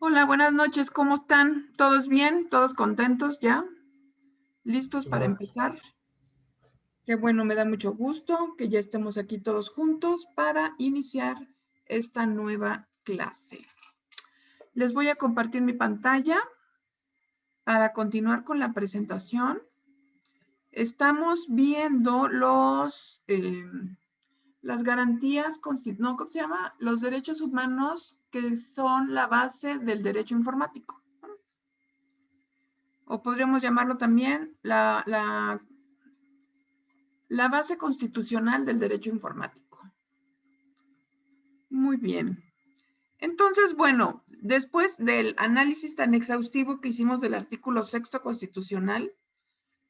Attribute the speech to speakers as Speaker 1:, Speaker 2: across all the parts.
Speaker 1: Hola, buenas noches, ¿cómo están? ¿Todos bien? ¿Todos contentos ya? ¿Listos
Speaker 2: Sí,
Speaker 1: para
Speaker 2: bueno,
Speaker 1: empezar? Qué bueno, me da mucho gusto que ya estemos aquí todos juntos para iniciar esta nueva clase. Les voy a compartir mi pantalla para continuar con la presentación. Estamos viendo las garantías, no, ¿cómo se llama? Los derechos humanos que son la base del derecho informático. O podríamos llamarlo también la base constitucional del derecho informático. Muy bien. Entonces, bueno, después del análisis tan exhaustivo que hicimos del artículo 6º constitucional,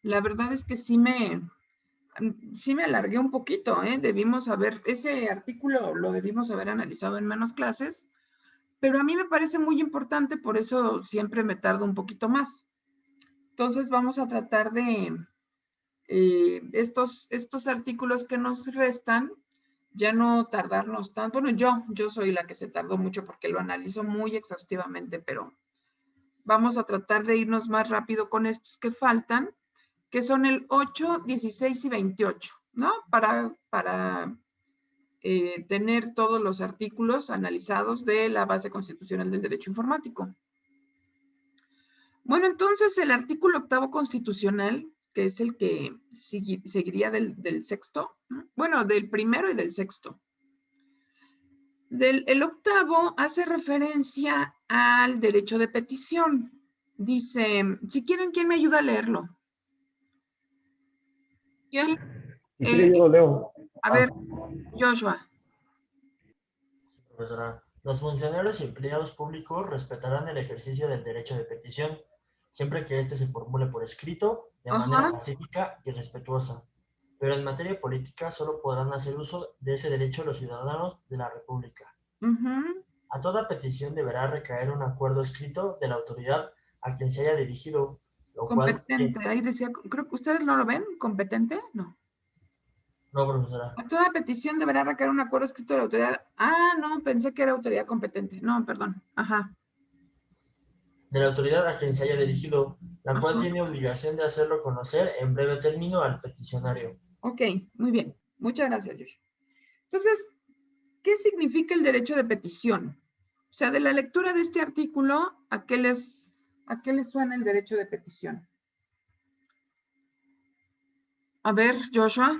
Speaker 1: la verdad es que sí me alargué un poquito, ¿eh? Ese artículo lo debimos haber analizado en menos clases, pero a mí me parece muy importante, por eso siempre me tardo un poquito más. Entonces vamos a tratar de estos artículos que nos restan, ya no tardarnos tanto. Bueno, yo soy la que se tardó mucho porque lo analizo muy exhaustivamente, pero vamos a tratar de irnos más rápido con estos que faltan, que son el 8, 16 y 28, ¿no? Para tener todos los artículos analizados de la base constitucional del derecho informático. Bueno, entonces el artículo 8º constitucional, que es el que seguiría del sexto, ¿no? Bueno, del primero y del sexto. El 8º hace referencia al derecho de petición. Dice, si quieren, ¿quién me ayuda a leerlo?
Speaker 3: Yo,
Speaker 2: si quiere yo lo leo.
Speaker 1: A ver, Joshua.
Speaker 2: Sí, profesora. Los funcionarios y empleados públicos respetarán el ejercicio del derecho de petición, siempre que éste se formule por escrito, de manera
Speaker 1: Ajá.
Speaker 2: pacífica y respetuosa. Pero en materia política solo podrán hacer uso de ese derecho los ciudadanos de la República. A toda petición deberá recaer un acuerdo escrito de la autoridad a quien se haya dirigido, lo cual...
Speaker 1: Competente. Ahí decía, creo que ustedes no lo ven, competente, no.
Speaker 2: No, profesora.
Speaker 1: A toda petición deberá recaer un acuerdo escrito de la autoridad. Ah, no, pensé que era autoridad competente. No, perdón. Ajá.
Speaker 2: De la autoridad a quien se haya dirigido, la cual
Speaker 1: Ajá.
Speaker 2: tiene obligación de hacerlo conocer en breve término al peticionario.
Speaker 1: Ok, muy bien. Muchas gracias, Josh. Entonces, ¿qué significa el derecho de petición? O sea, de la lectura de este artículo, ¿a qué les suena el derecho de petición? A ver, Joshua.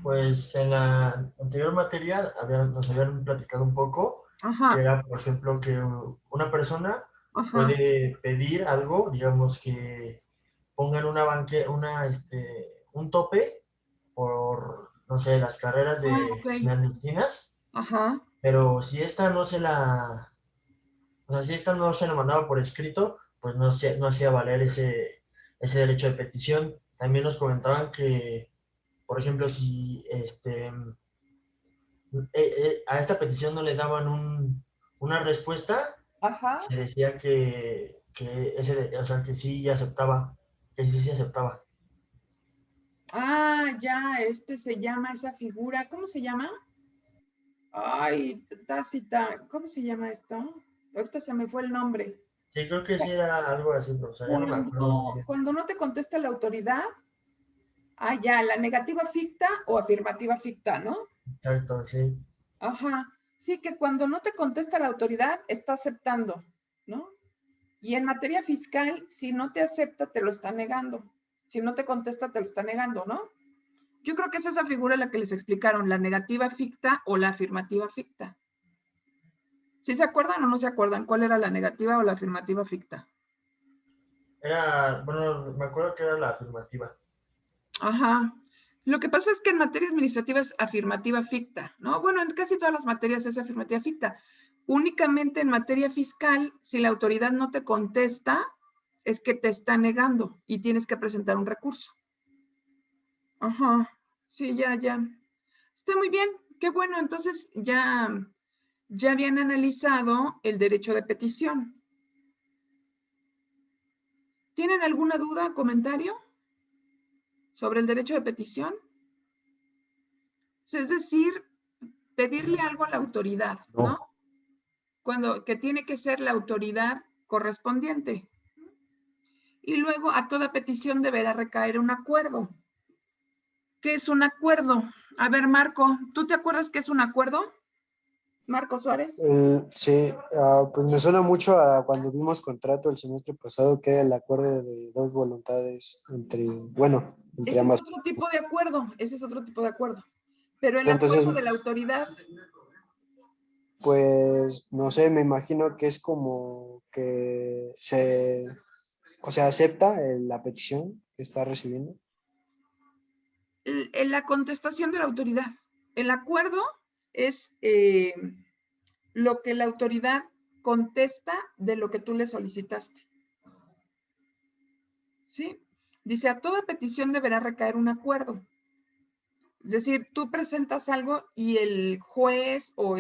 Speaker 2: Pues en la anterior materia nos habían platicado un poco, que
Speaker 1: Ajá,
Speaker 2: era, por ejemplo, que una persona
Speaker 1: ajá.
Speaker 2: puede pedir algo, digamos que pongan un tope por, no sé, las carreras
Speaker 1: Ah, ok.
Speaker 2: de clandestinas,
Speaker 1: Ajá.
Speaker 2: pero si esta no se la, o sea, si esta no se la mandaba por escrito, pues no hacía valer ese derecho de petición. También nos comentaban que, por ejemplo, si a esta petición no le daban una respuesta,
Speaker 1: Ajá.
Speaker 2: se decía o sea, que sí aceptaba, que sí aceptaba.
Speaker 1: Ah, ya, se llama esa figura. ¿Cómo se llama? Ay, tácita. ¿Cómo se llama esto? Ahorita se me fue el nombre.
Speaker 2: Sí, creo que sí era algo así, pero o sea, ya no me acuerdo muy bien.
Speaker 1: Cuando no te contesta la autoridad, ya, la negativa ficta o afirmativa ficta, ¿no?
Speaker 2: Exacto, sí.
Speaker 1: Ajá. Sí, que cuando no te contesta la autoridad, está aceptando, ¿no? Y en materia fiscal, si no te acepta, te lo está negando. Si no te contesta, te lo está negando, ¿no? Yo creo que es esa figura la que les explicaron, la negativa ficta o la afirmativa ficta. ¿Sí se acuerdan o no se acuerdan cuál era la negativa o la afirmativa ficta?
Speaker 2: Bueno, me acuerdo que era la afirmativa.
Speaker 1: Ajá. Lo que pasa es que en materia administrativa es afirmativa ficta, ¿no? Bueno, en casi todas las materias es afirmativa ficta. Únicamente en materia fiscal, si la autoridad no te contesta, es que te está negando y tienes que presentar un recurso. Ajá. Sí, ya. Está muy bien. Qué bueno. Entonces ya habían analizado el derecho de petición. ¿Tienen alguna duda, comentario sobre el derecho de petición? Es decir, pedirle algo a la autoridad, ¿no?
Speaker 2: No.
Speaker 1: que tiene que ser la autoridad correspondiente. Y luego a toda petición deberá recaer un acuerdo. ¿Qué es un acuerdo? A ver, Marco, ¿tú te acuerdas qué es un acuerdo? Marco Suárez.
Speaker 3: Sí, pues me suena mucho a cuando vimos contrato el semestre pasado, que era el acuerdo de dos voluntades entre
Speaker 1: Ese es
Speaker 3: ambas.
Speaker 1: otro tipo de acuerdo, ese es otro tipo de acuerdo. Pero el
Speaker 3: Entonces,
Speaker 1: acuerdo de la autoridad,
Speaker 3: pues, no sé, me imagino que es como que acepta la petición que está recibiendo.
Speaker 1: la contestación de la autoridad. El acuerdo es lo que la autoridad contesta de lo que tú le solicitaste. ¿Sí? Dice, a toda petición deberá recaer un acuerdo. Es decir, tú presentas algo y el juez o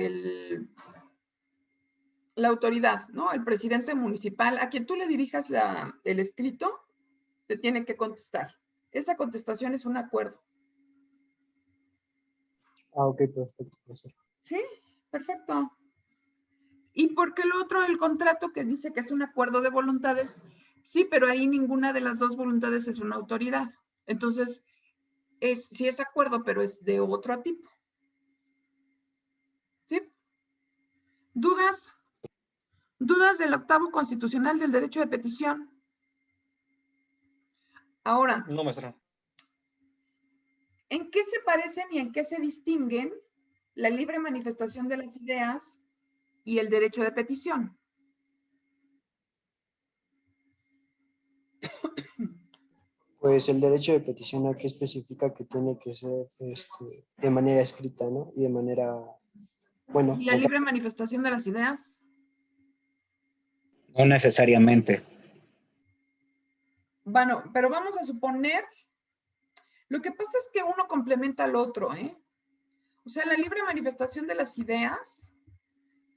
Speaker 1: la autoridad, ¿no? El presidente municipal, a quien tú le dirijas el escrito, te tiene que contestar. Esa contestación es un acuerdo.
Speaker 3: Ok, perfecto, profesor.
Speaker 1: Sí, perfecto. ¿Y por qué lo otro, el contrato que dice que es un acuerdo de voluntades? Sí, pero ahí ninguna de las dos voluntades es una autoridad. Entonces, sí es acuerdo, pero es de otro tipo. ¿Sí? ¿Dudas? ¿Dudas del octavo constitucional del derecho de petición? Ahora,
Speaker 4: no, maestra.
Speaker 1: ¿En qué se parecen y en qué se distinguen la libre manifestación de las ideas y el derecho de petición?
Speaker 3: Pues el derecho de petición aquí especifica que tiene que ser de manera escrita, ¿no? Y de manera,
Speaker 1: ¿Y la libre manifestación de las ideas?
Speaker 5: No necesariamente.
Speaker 1: Bueno, pero vamos a suponer, lo que pasa es que uno complementa al otro, ¿eh? O sea, la libre manifestación de las ideas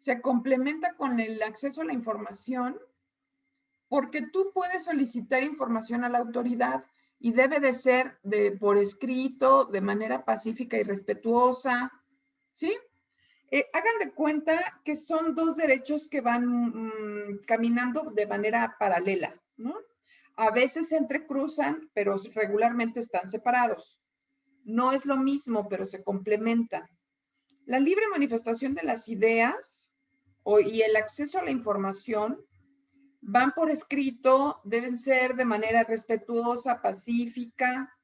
Speaker 1: se complementa con el acceso a la información porque tú puedes solicitar información a la autoridad y debe de ser por escrito, de manera pacífica y respetuosa, ¿sí? Hagan de cuenta que son dos derechos que van caminando de manera paralela, ¿no? A veces se entrecruzan, pero regularmente están separados. No es lo mismo, pero se complementan. La libre manifestación de las ideas y el acceso a la información van por escrito, deben ser de manera respetuosa, pacífica,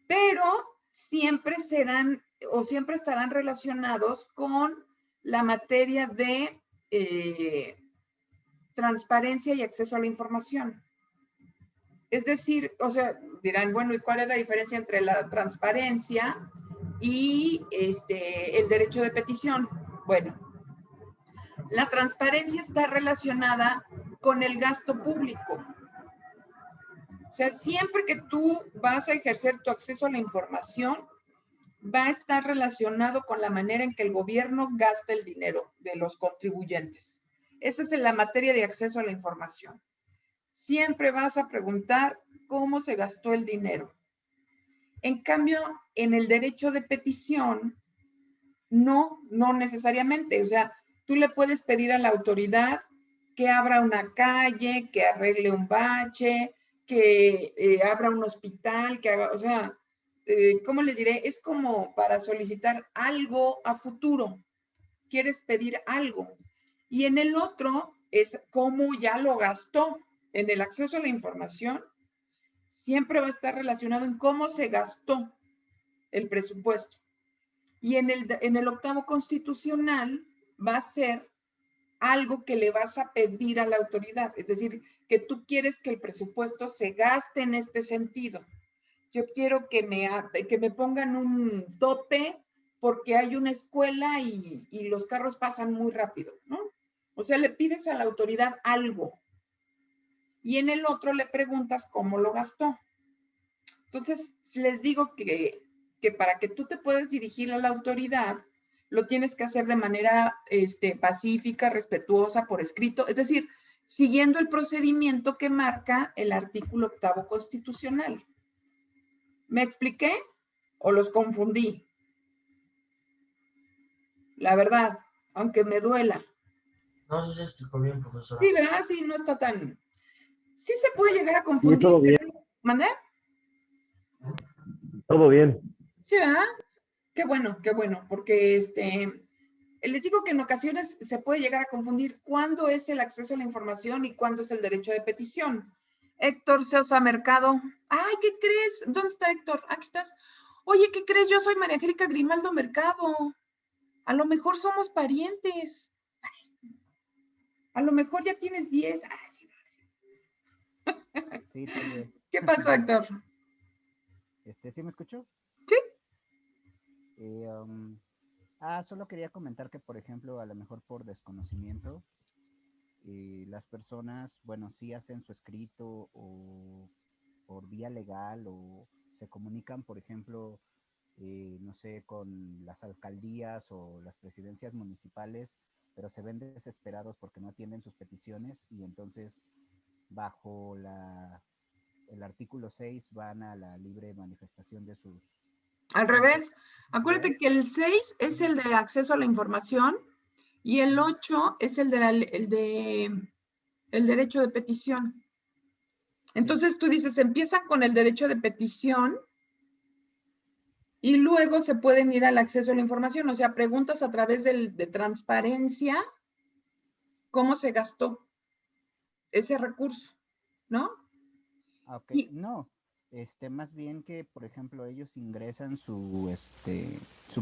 Speaker 1: pero siempre serán o siempre estarán relacionados con la materia de transparencia y acceso a la información. Es decir, o sea, dirán, bueno, ¿y cuál es la diferencia entre la transparencia y el derecho de petición? Bueno, la transparencia está relacionada con el gasto público. O sea, siempre que tú vas a ejercer tu acceso a la información, va a estar relacionado con la manera en que el gobierno gasta el dinero de los contribuyentes. Esa es la materia de acceso a la información. Siempre vas a preguntar cómo se gastó el dinero. En cambio, en el derecho de petición, no necesariamente. O sea, tú le puedes pedir a la autoridad que abra una calle, que arregle un bache, que abra un hospital, que haga, o sea, ¿cómo les diré? Es como para solicitar algo a futuro. Quieres pedir algo. Y en el otro es cómo ya lo gastó. En el acceso a la información, siempre va a estar relacionado en cómo se gastó el presupuesto. Y en el octavo constitucional va a ser algo que le vas a pedir a la autoridad. Es decir, que tú quieres que el presupuesto se gaste en este sentido. Yo quiero que me pongan un tope porque hay una escuela y los carros pasan muy rápido, ¿no? O sea, le pides a la autoridad algo. Y en el otro le preguntas cómo lo gastó. Entonces, les digo que para que tú te puedas dirigir a la autoridad, lo tienes que hacer de manera pacífica, respetuosa, por escrito, es decir, siguiendo el procedimiento que marca el artículo 8º constitucional. ¿Me expliqué o los confundí? La verdad, aunque me duela.
Speaker 2: No, eso se explicó bien, profesora.
Speaker 1: Sí, ¿verdad? Sí, no está tan... Sí se puede llegar a
Speaker 4: Sí,
Speaker 1: confundir.
Speaker 4: todo bien.
Speaker 1: ¿Mandé?
Speaker 4: Todo bien.
Speaker 1: Sí, ¿verdad? Qué bueno, porque les digo que en ocasiones se puede llegar a confundir cuándo es el acceso a la información y cuándo es el derecho de petición. Héctor Sosa Mercado. Ay, ¿qué crees? ¿Dónde está Héctor? Aquí estás. Oye, ¿qué crees? Yo soy María Angélica Grimaldo Mercado. A lo mejor somos parientes. A lo mejor ya tienes 10. Ay, sí.
Speaker 5: Sí, tal vez.
Speaker 1: ¿Qué pasó, Héctor?
Speaker 5: ¿Sí me escuchó?
Speaker 1: Sí.
Speaker 5: Solo quería comentar que, por ejemplo, a lo mejor por desconocimiento, las personas, bueno, sí hacen su escrito o por vía legal o se comunican, por ejemplo, no sé, con las alcaldías o las presidencias municipales, pero se ven desesperados porque no atienden sus peticiones y entonces bajo el artículo 6 van a la libre manifestación de sus...
Speaker 1: Al revés. Acuérdate
Speaker 5: ¿Ves?
Speaker 1: que el 6 es el de acceso a la información y el 8 es el el derecho de petición. Entonces sí. Tú dices, empiezan con el derecho de petición y luego se pueden ir al acceso a la información, o sea, preguntas a través de transparencia cómo se gastó ese recurso, ¿no?
Speaker 5: Ok,
Speaker 1: Y,
Speaker 5: no, más bien que, por ejemplo, ellos ingresan su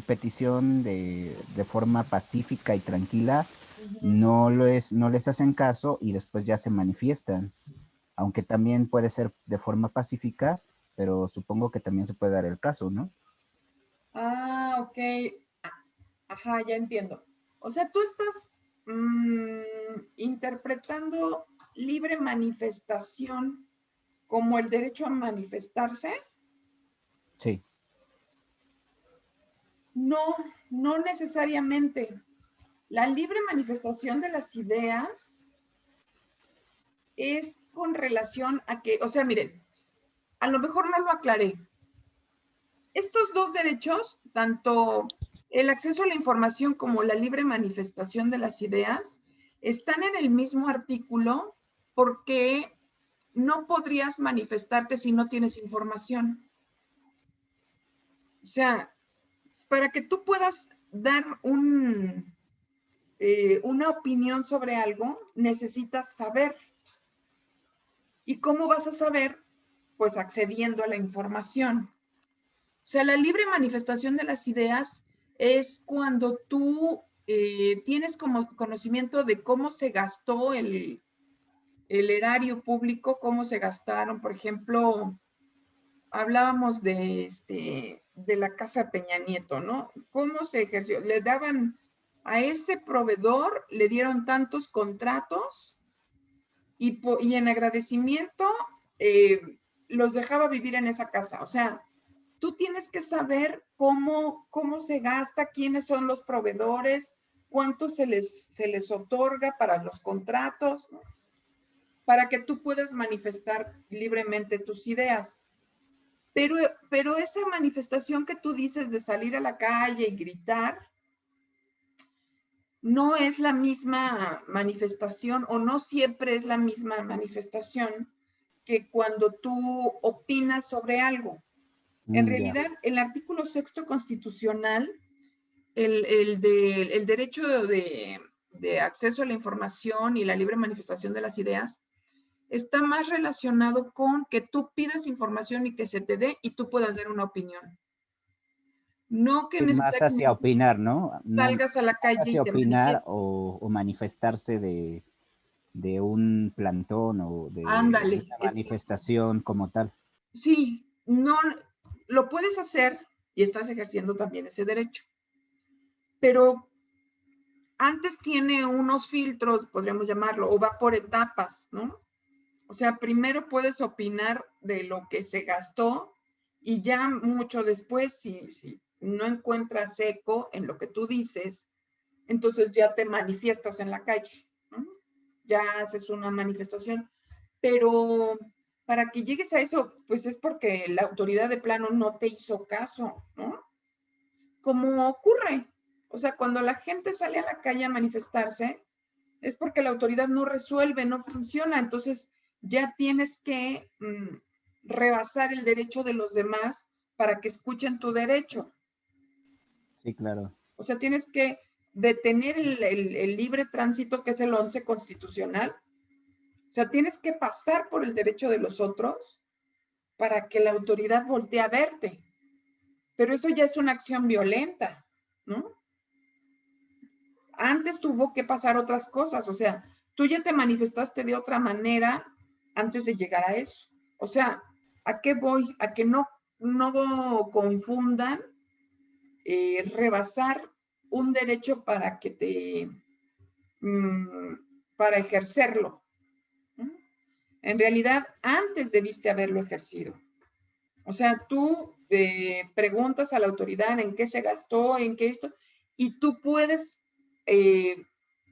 Speaker 5: petición de forma pacífica y tranquila, no les hacen caso y después ya se manifiestan, aunque también puede ser de forma pacífica, pero supongo que también se puede dar el caso, ¿no?
Speaker 1: ok. Ajá, ya entiendo. O sea, tú estás interpretando libre manifestación como el derecho a manifestarse.
Speaker 5: Sí.
Speaker 1: No, no necesariamente. La libre manifestación de las ideas es con relación a que, o sea, miren, a lo mejor no lo aclaré. Estos dos derechos, tanto el acceso a la información como la libre manifestación de las ideas, están en el mismo artículo porque no podrías manifestarte si no tienes información. O sea, para que tú puedas dar una opinión sobre algo, necesitas saber. ¿Y cómo vas a saber? Pues accediendo a la información. O sea, la libre manifestación de las ideas es cuando tú tienes como conocimiento de cómo se gastó el erario público, cómo se gastaron, por ejemplo, hablábamos de la Casa Peña Nieto, ¿no? ¿Cómo se ejerció? Le daban a ese proveedor, le dieron tantos contratos y en agradecimiento los dejaba vivir en esa casa. O sea, tú tienes que saber cómo se gasta, quiénes son los proveedores, cuánto se les otorga para los contratos, ¿no? Para que tú puedas manifestar libremente tus ideas. Pero esa manifestación que tú dices de salir a la calle y gritar, no es la misma manifestación o no siempre es la misma manifestación que cuando tú opinas sobre algo. En realidad, el artículo 6º constitucional, el derecho de acceso a la información y la libre manifestación de las ideas, está más relacionado con que tú pidas información y que se te dé y tú puedas dar una opinión. No que
Speaker 5: Más hacia opinar, ¿no?
Speaker 1: Salgas a la calle
Speaker 5: hacia
Speaker 1: y te
Speaker 5: opinar o manifestarse de un plantón o de
Speaker 1: Ándale,
Speaker 5: una manifestación como tal.
Speaker 1: Sí, no, lo puedes hacer y estás ejerciendo también ese derecho. Pero antes tiene unos filtros, podríamos llamarlo, o va por etapas, ¿no? O sea, primero puedes opinar de lo que se gastó y ya mucho después, si no encuentras eco en lo que tú dices, entonces ya te manifiestas en la calle, ¿no? Ya haces una manifestación. Pero para que llegues a eso, pues es porque la autoridad de plano no te hizo caso, ¿no? Como ocurre. O sea, cuando la gente sale a la calle a manifestarse, es porque la autoridad no resuelve, no funciona. Entonces ya tienes que rebasar el derecho de los demás para que escuchen tu derecho.
Speaker 5: Sí, claro.
Speaker 1: O sea, tienes que detener el libre tránsito, que es el 11 constitucional. O sea, tienes que pasar por el derecho de los otros para que la autoridad voltee a verte. Pero eso ya es una acción violenta, ¿no? Antes tuvo que pasar otras cosas, o sea, tú ya te manifestaste de otra manera antes de llegar a eso. O sea, ¿a qué voy? A que no confundan rebasar un derecho para que te, para ejercerlo. En realidad, antes debiste haberlo ejercido. O sea, tú preguntas a la autoridad en qué se gastó, en qué esto, y tú puedes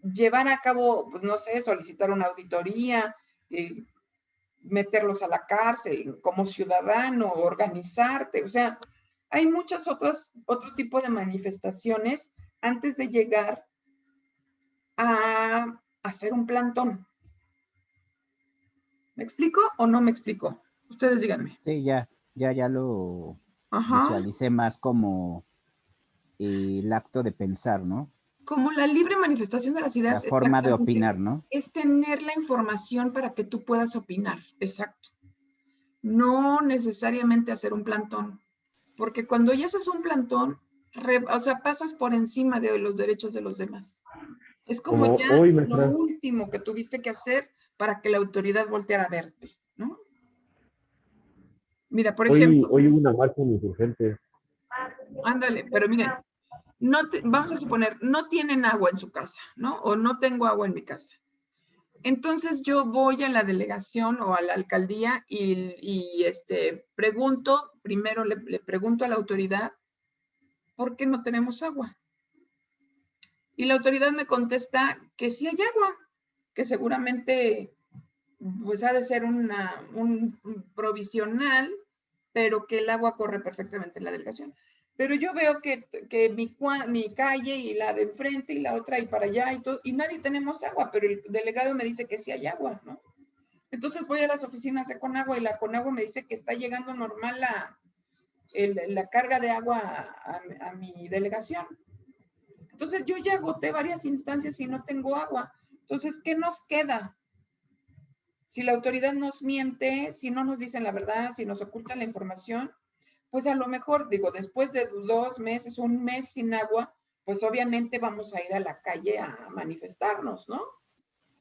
Speaker 1: llevar a cabo, pues, no sé, solicitar una auditoría, meterlos a la cárcel como ciudadano, organizarte. O sea, hay muchas otro tipo de manifestaciones antes de llegar a hacer un plantón. ¿Me explico o no me explico? Ustedes díganme.
Speaker 5: Sí, ya lo
Speaker 1: Ajá.
Speaker 5: visualicé más como el acto de pensar, ¿no?
Speaker 1: Como la libre manifestación de las
Speaker 5: La
Speaker 1: ideas,
Speaker 5: forma de
Speaker 1: exactamente,
Speaker 5: opinar, ¿no?
Speaker 1: es tener la información para que tú puedas opinar. Exacto. No necesariamente hacer un plantón, porque cuando ya haces un plantón, o sea, pasas por encima de los derechos de los demás. Es como
Speaker 4: Como
Speaker 1: ya
Speaker 4: hoy,
Speaker 1: lo
Speaker 4: maestra,
Speaker 1: último que tuviste que hacer para que la autoridad volteara a verte, ¿no? Mira, por ejemplo,
Speaker 4: hoy hubo una marcha en Insurgentes.
Speaker 1: ándale, pero miren, vamos a suponer, no tienen agua en su casa, ¿no? O no tengo agua en mi casa. Entonces yo voy a la delegación o a la alcaldía y pregunto, primero le pregunto a la autoridad, ¿por qué no tenemos agua? Y la autoridad me contesta que sí hay agua, que seguramente pues ha de ser un provisional, pero que el agua corre perfectamente en la delegación. Pero yo veo que mi calle y la de enfrente y la otra y para allá y todo, y nadie tenemos agua, pero el delegado me dice que sí hay agua, ¿no? Entonces voy a las oficinas de Conagua y la Conagua me dice que está llegando normal la carga de agua a mi delegación. Entonces yo ya agoté varias instancias y no tengo agua. Entonces, ¿qué nos queda? Si la autoridad nos miente, si no nos dicen la verdad, si nos ocultan la información, pues a lo mejor, digo, después de 2 meses, un mes sin agua, pues obviamente vamos a ir a la calle a manifestarnos, ¿no?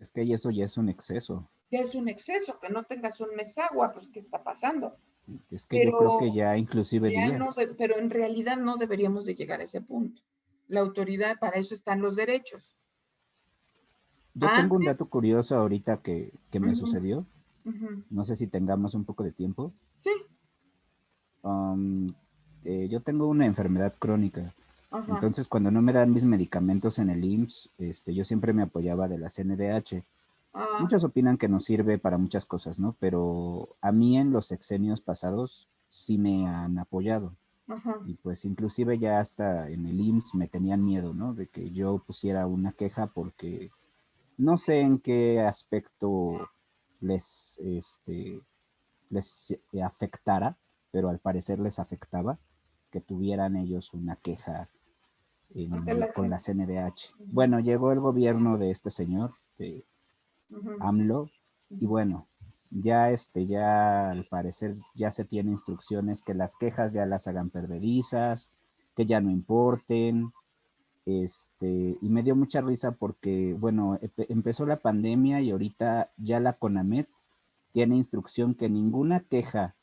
Speaker 5: Es que eso ya es un exceso.
Speaker 1: Ya es un exceso, que no tengas un mes agua, pues ¿qué está pasando?
Speaker 5: Es que yo creo que
Speaker 1: Pero
Speaker 5: ya inclusive
Speaker 1: ya no,
Speaker 5: días.
Speaker 1: pero en realidad no deberíamos de llegar a ese punto. La autoridad, para eso están los derechos.
Speaker 5: Yo tengo un
Speaker 1: Antes,
Speaker 5: dato curioso ahorita que me
Speaker 1: uh-huh,
Speaker 5: sucedió.
Speaker 1: uh-huh.
Speaker 5: No sé si tengamos un poco de tiempo.
Speaker 1: Sí,
Speaker 5: Um, yo tengo una enfermedad crónica.
Speaker 1: ajá,
Speaker 5: Entonces, cuando no me dan mis medicamentos en el IMSS, yo siempre me apoyaba de la CNDH.
Speaker 1: ah,
Speaker 5: Muchos opinan que nos sirve para muchas cosas, ¿no? Pero a mí en los sexenios pasados sí me han apoyado.
Speaker 1: ajá,
Speaker 5: Y pues inclusive ya hasta en el IMSS me tenían miedo, ¿no? De que yo pusiera una queja porque no sé en qué aspecto les afectara, pero al parecer les afectaba que tuvieran ellos una queja
Speaker 1: ante la
Speaker 5: con la
Speaker 1: gente.
Speaker 5: CNDH.
Speaker 1: Uh-huh,
Speaker 5: Bueno, llegó el gobierno de este señor, de
Speaker 1: uh-huh,
Speaker 5: AMLO, y
Speaker 1: uh-huh.
Speaker 5: bueno, ya al parecer ya se tiene instrucciones que las quejas ya las hagan perdedizas, que ya no importen. Y me dio mucha risa porque, bueno, empezó la pandemia y ahorita ya la CONAMED tiene instrucción que ninguna queja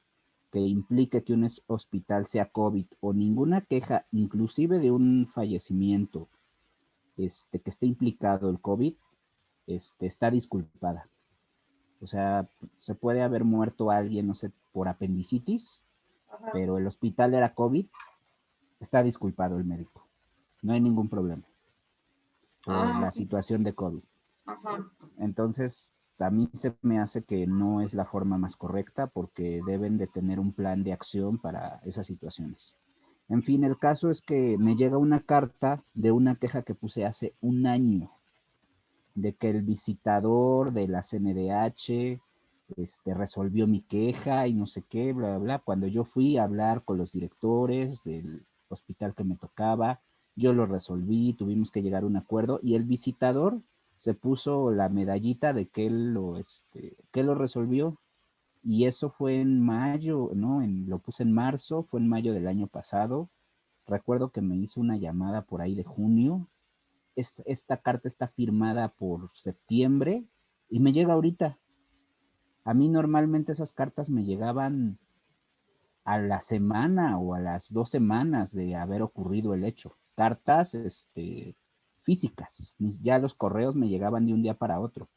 Speaker 5: que implique que un hospital sea COVID o ninguna queja, inclusive de un fallecimiento, que esté implicado el COVID, está disculpada. O sea, se puede haber muerto alguien, no sé, por apendicitis,
Speaker 1: Ajá.
Speaker 5: pero el hospital era COVID, está disculpado el médico. No hay ningún problema por
Speaker 1: Ah,
Speaker 5: la
Speaker 1: ok.
Speaker 5: situación de COVID.
Speaker 1: Ajá.
Speaker 5: Entonces, a mí se me hace que no es la forma más correcta porque deben de tener un plan de acción para esas situaciones. En fin, el caso es que me llega una carta de una queja que puse hace un año. de que el visitador de la CNDH resolvió mi queja y no sé qué, bla, bla, bla. Cuando yo fui a hablar con los directores del hospital que me tocaba, yo lo resolví, tuvimos que llegar a un acuerdo y el visitador se puso la medallita de que él que lo resolvió. Y eso fue en mayo, ¿no? Lo puse en marzo, fue en mayo del año pasado. Recuerdo que me hizo una llamada por ahí de junio. Esta carta está firmada por septiembre y me llega ahorita. A mí normalmente esas cartas me llegaban a la semana o a las 2 semanas de haber ocurrido el hecho. Cartas físicas. Ya los correos me llegaban de un día para otro.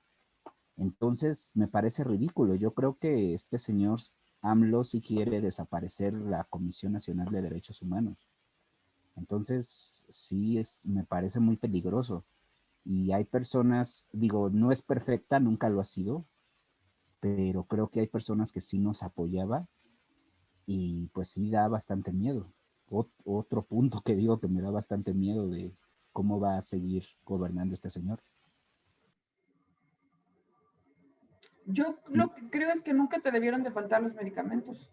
Speaker 5: Entonces me parece ridículo. Yo creo que este señor AMLO sí quiere desaparecer la Comisión Nacional de Derechos Humanos. Entonces sí me parece muy peligroso. Y hay personas, digo, no es perfecta, nunca lo ha sido, pero creo que hay personas que sí nos apoyaba y pues sí da bastante miedo. Otro punto que digo que me da bastante miedo de cómo va a seguir gobernando este señor.
Speaker 1: Yo lo que creo es que nunca te debieron de faltar los medicamentos.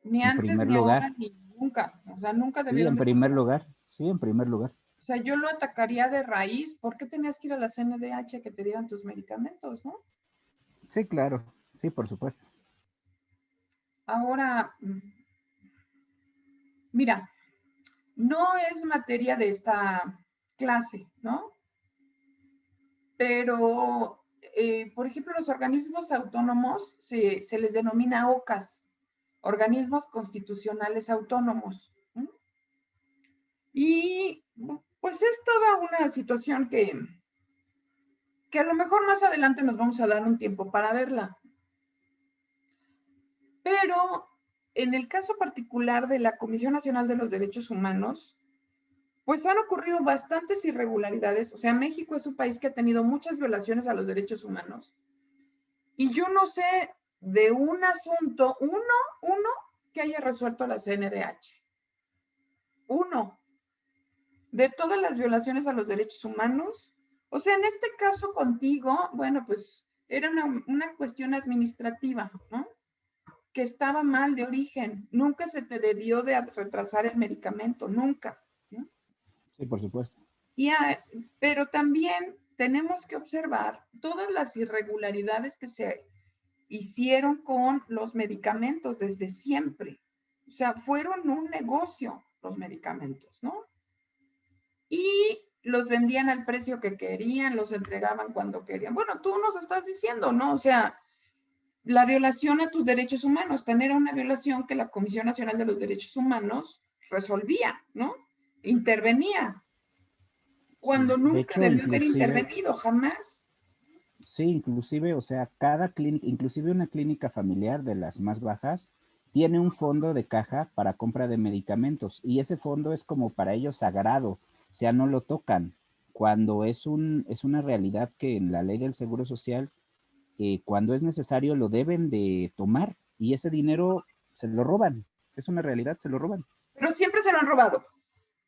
Speaker 1: Ni
Speaker 5: En
Speaker 1: antes,
Speaker 5: primer
Speaker 1: ni
Speaker 5: lugar,
Speaker 1: ahora, ni nunca. O sea, nunca
Speaker 5: sí,
Speaker 1: debieron
Speaker 5: en
Speaker 1: de
Speaker 5: primer
Speaker 1: faltar.
Speaker 5: lugar, sí, en primer lugar.
Speaker 1: O sea, yo lo atacaría de raíz. ¿Por qué tenías que ir a la CNDH a que te dieran tus medicamentos, no?
Speaker 5: Sí, claro, sí, por supuesto.
Speaker 1: Ahora, mira, no es materia de esta clase, ¿no? Pero, por ejemplo, los organismos autónomos se les denomina OCAS, organismos constitucionales autónomos. ¿No? Y pues es toda una situación que a lo mejor más adelante nos vamos a dar un tiempo para verla. Pero en el caso particular de la Comisión Nacional de los Derechos Humanos, pues han ocurrido bastantes irregularidades. O sea, México es un país que ha tenido muchas violaciones a los derechos humanos. Y yo no sé de un asunto, uno que haya resuelto la CNDH. Uno. De todas las violaciones a los derechos humanos. O sea, en este caso contigo, bueno, pues era una cuestión administrativa, ¿no? Que estaba mal de origen. Nunca se te debió de retrasar el medicamento, nunca. ¿No?
Speaker 5: Sí, por supuesto.
Speaker 1: Pero también tenemos que observar todas las irregularidades que se hicieron con los medicamentos desde siempre. O sea, fueron un negocio los medicamentos, ¿no? Y los vendían al precio que querían, los entregaban cuando querían. Bueno, tú nos estás diciendo, ¿no? O sea, la violación a tus derechos humanos, tener una violación que la Comisión Nacional de los Derechos Humanos resolvía, ¿no? Intervenía. Cuando
Speaker 5: Sí. De
Speaker 1: nunca
Speaker 5: hecho,
Speaker 1: debió haber
Speaker 5: inclusive,
Speaker 1: intervenido, jamás.
Speaker 5: sí, inclusive, o sea, cada clínica, inclusive una clínica familiar de las más bajas, tiene un fondo de caja para compra de medicamentos y ese fondo es como para ellos sagrado, o sea, no lo tocan. Cuando es una realidad que en la ley del Seguro Social, cuando es necesario lo deben de tomar y ese dinero se lo roban. Es una realidad, se lo roban.
Speaker 1: Pero siempre se lo han robado.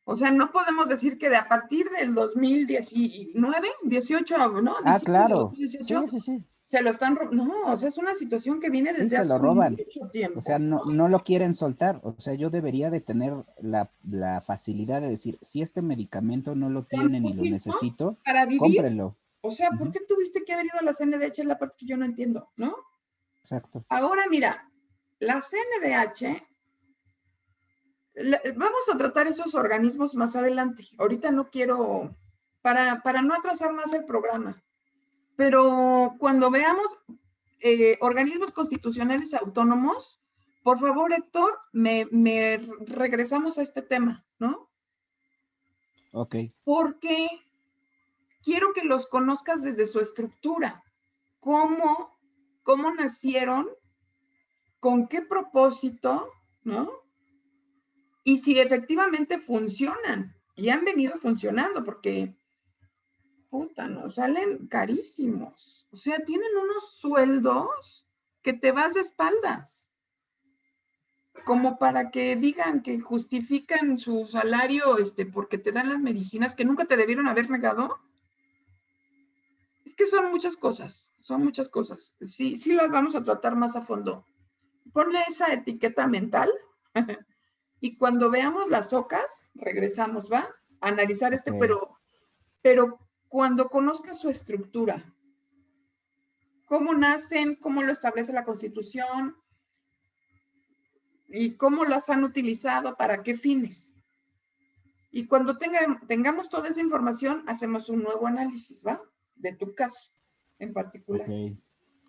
Speaker 1: O sea, no podemos decir que de a partir del 2019, 18, ¿no?
Speaker 5: Ah,
Speaker 1: Diciembre de
Speaker 5: claro.
Speaker 1: 2018,
Speaker 5: Sí, sí, sí.
Speaker 1: se lo están robando. No, o sea, es una situación que viene
Speaker 5: Sí,
Speaker 1: desde
Speaker 5: se lo
Speaker 1: hace
Speaker 5: roban.
Speaker 1: mucho
Speaker 5: O sea,
Speaker 1: tiempo.
Speaker 5: no lo quieren soltar. O sea, yo debería de tener la facilidad de decir, si este medicamento no lo tienen y lo
Speaker 1: ¿No?
Speaker 5: necesito,
Speaker 1: Para vivir.
Speaker 5: cómprenlo.
Speaker 1: O sea, ¿por
Speaker 5: Ujú,
Speaker 1: qué tuviste que haber ido a la CNDH? Es la parte que yo no entiendo, ¿no?
Speaker 5: exacto.
Speaker 1: Ahora, mira, la CNDH, vamos a tratar esos organismos más adelante. Ahorita no quiero, para no atrasar más el programa. Pero cuando veamos organismos constitucionales autónomos, por favor, Héctor, me regresamos a este tema, ¿no?
Speaker 5: Ok.
Speaker 1: Porque quiero que los conozcas desde su estructura. ¿Cómo nacieron? ¿Con qué propósito? ¿No? Y si efectivamente funcionan. Y han venido funcionando porque, puta, nos salen carísimos. O sea, tienen unos sueldos que te vas de espaldas. Como para que digan que justifican su salario porque te dan las medicinas que nunca te debieron haber negado. que son muchas cosas, Sí, sí las vamos a tratar más a fondo. Ponle esa etiqueta mental y cuando veamos las OCAs, regresamos, ¿va? A analizar pero cuando conozcas su estructura, cómo nacen, cómo lo establece la Constitución y cómo las han utilizado, para qué fines. Y cuando tengamos toda esa información, hacemos un nuevo análisis, ¿va? De tu caso en particular.
Speaker 5: Ok,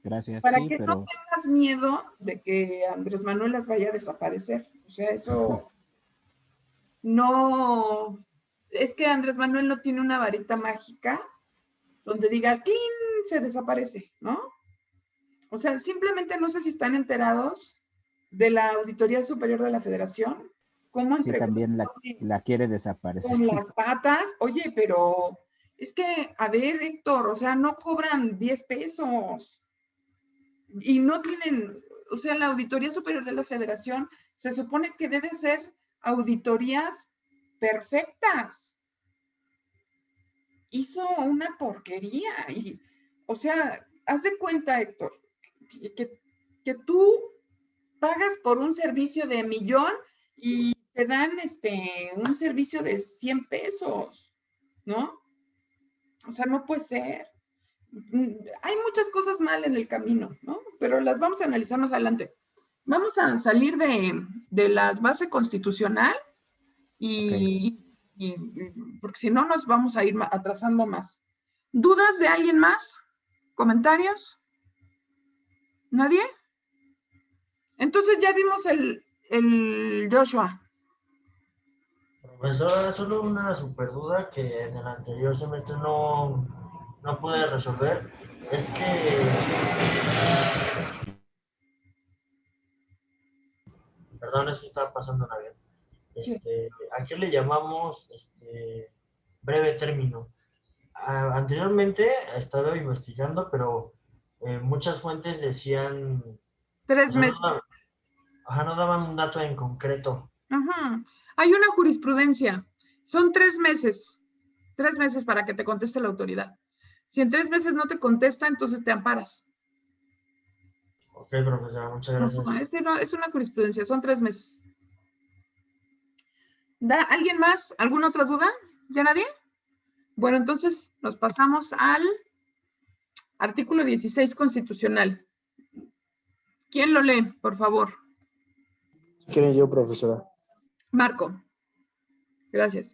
Speaker 5: gracias.
Speaker 1: Para
Speaker 5: Sí,
Speaker 1: que
Speaker 5: pero
Speaker 1: no tengas miedo de que Andrés Manuel las vaya a desaparecer. O sea, eso no... Es que Andrés Manuel no tiene una varita mágica donde diga, ¡clean!, se desaparece, ¿no? O sea, simplemente no sé si están enterados de la Auditoría Superior de la Federación, cómo
Speaker 5: sí,
Speaker 1: entregó
Speaker 5: también la quiere desaparecer.
Speaker 1: con las patas. Oye, pero es que, a ver, Héctor, o sea, no cobran 10 pesos y no tienen, o sea, la Auditoría Superior de la Federación se supone que debe ser auditorías perfectas. Hizo una porquería y, o sea, haz de cuenta, Héctor, que tú pagas por un servicio de 1,000,000 y te dan un servicio de 100 pesos, ¿no? O sea, no puede ser. Hay muchas cosas mal en el camino, ¿no? Pero las vamos a analizar más adelante. Vamos a salir de la base constitucional y porque si no nos vamos a ir atrasando más. ¿Dudas de alguien más? ¿Comentarios? ¿Nadie? Entonces ya vimos el Joshua.
Speaker 2: Profesora, solo una super duda que en el anterior semestre no pude resolver. Es que, perdón, es que estaba pasando un avión. ¿A qué le llamamos breve término? Anteriormente estaba investigando, pero muchas fuentes decían,
Speaker 1: 3
Speaker 2: o sea,
Speaker 1: meses.
Speaker 2: no daban un dato en concreto.
Speaker 1: Ajá. Hay una jurisprudencia. Son 3 meses. 3 meses para que te conteste la autoridad. Si en 3 meses no te contesta, entonces te amparas.
Speaker 2: Ok, profesora, muchas gracias.
Speaker 1: Es una jurisprudencia, son 3 meses. ¿Alguien más? ¿Alguna otra duda? ¿Ya nadie? Bueno, entonces nos pasamos al artículo 16 constitucional. ¿Quién lo lee, por favor?
Speaker 3: ¿Quién yo, profesora?
Speaker 1: Marco. Gracias.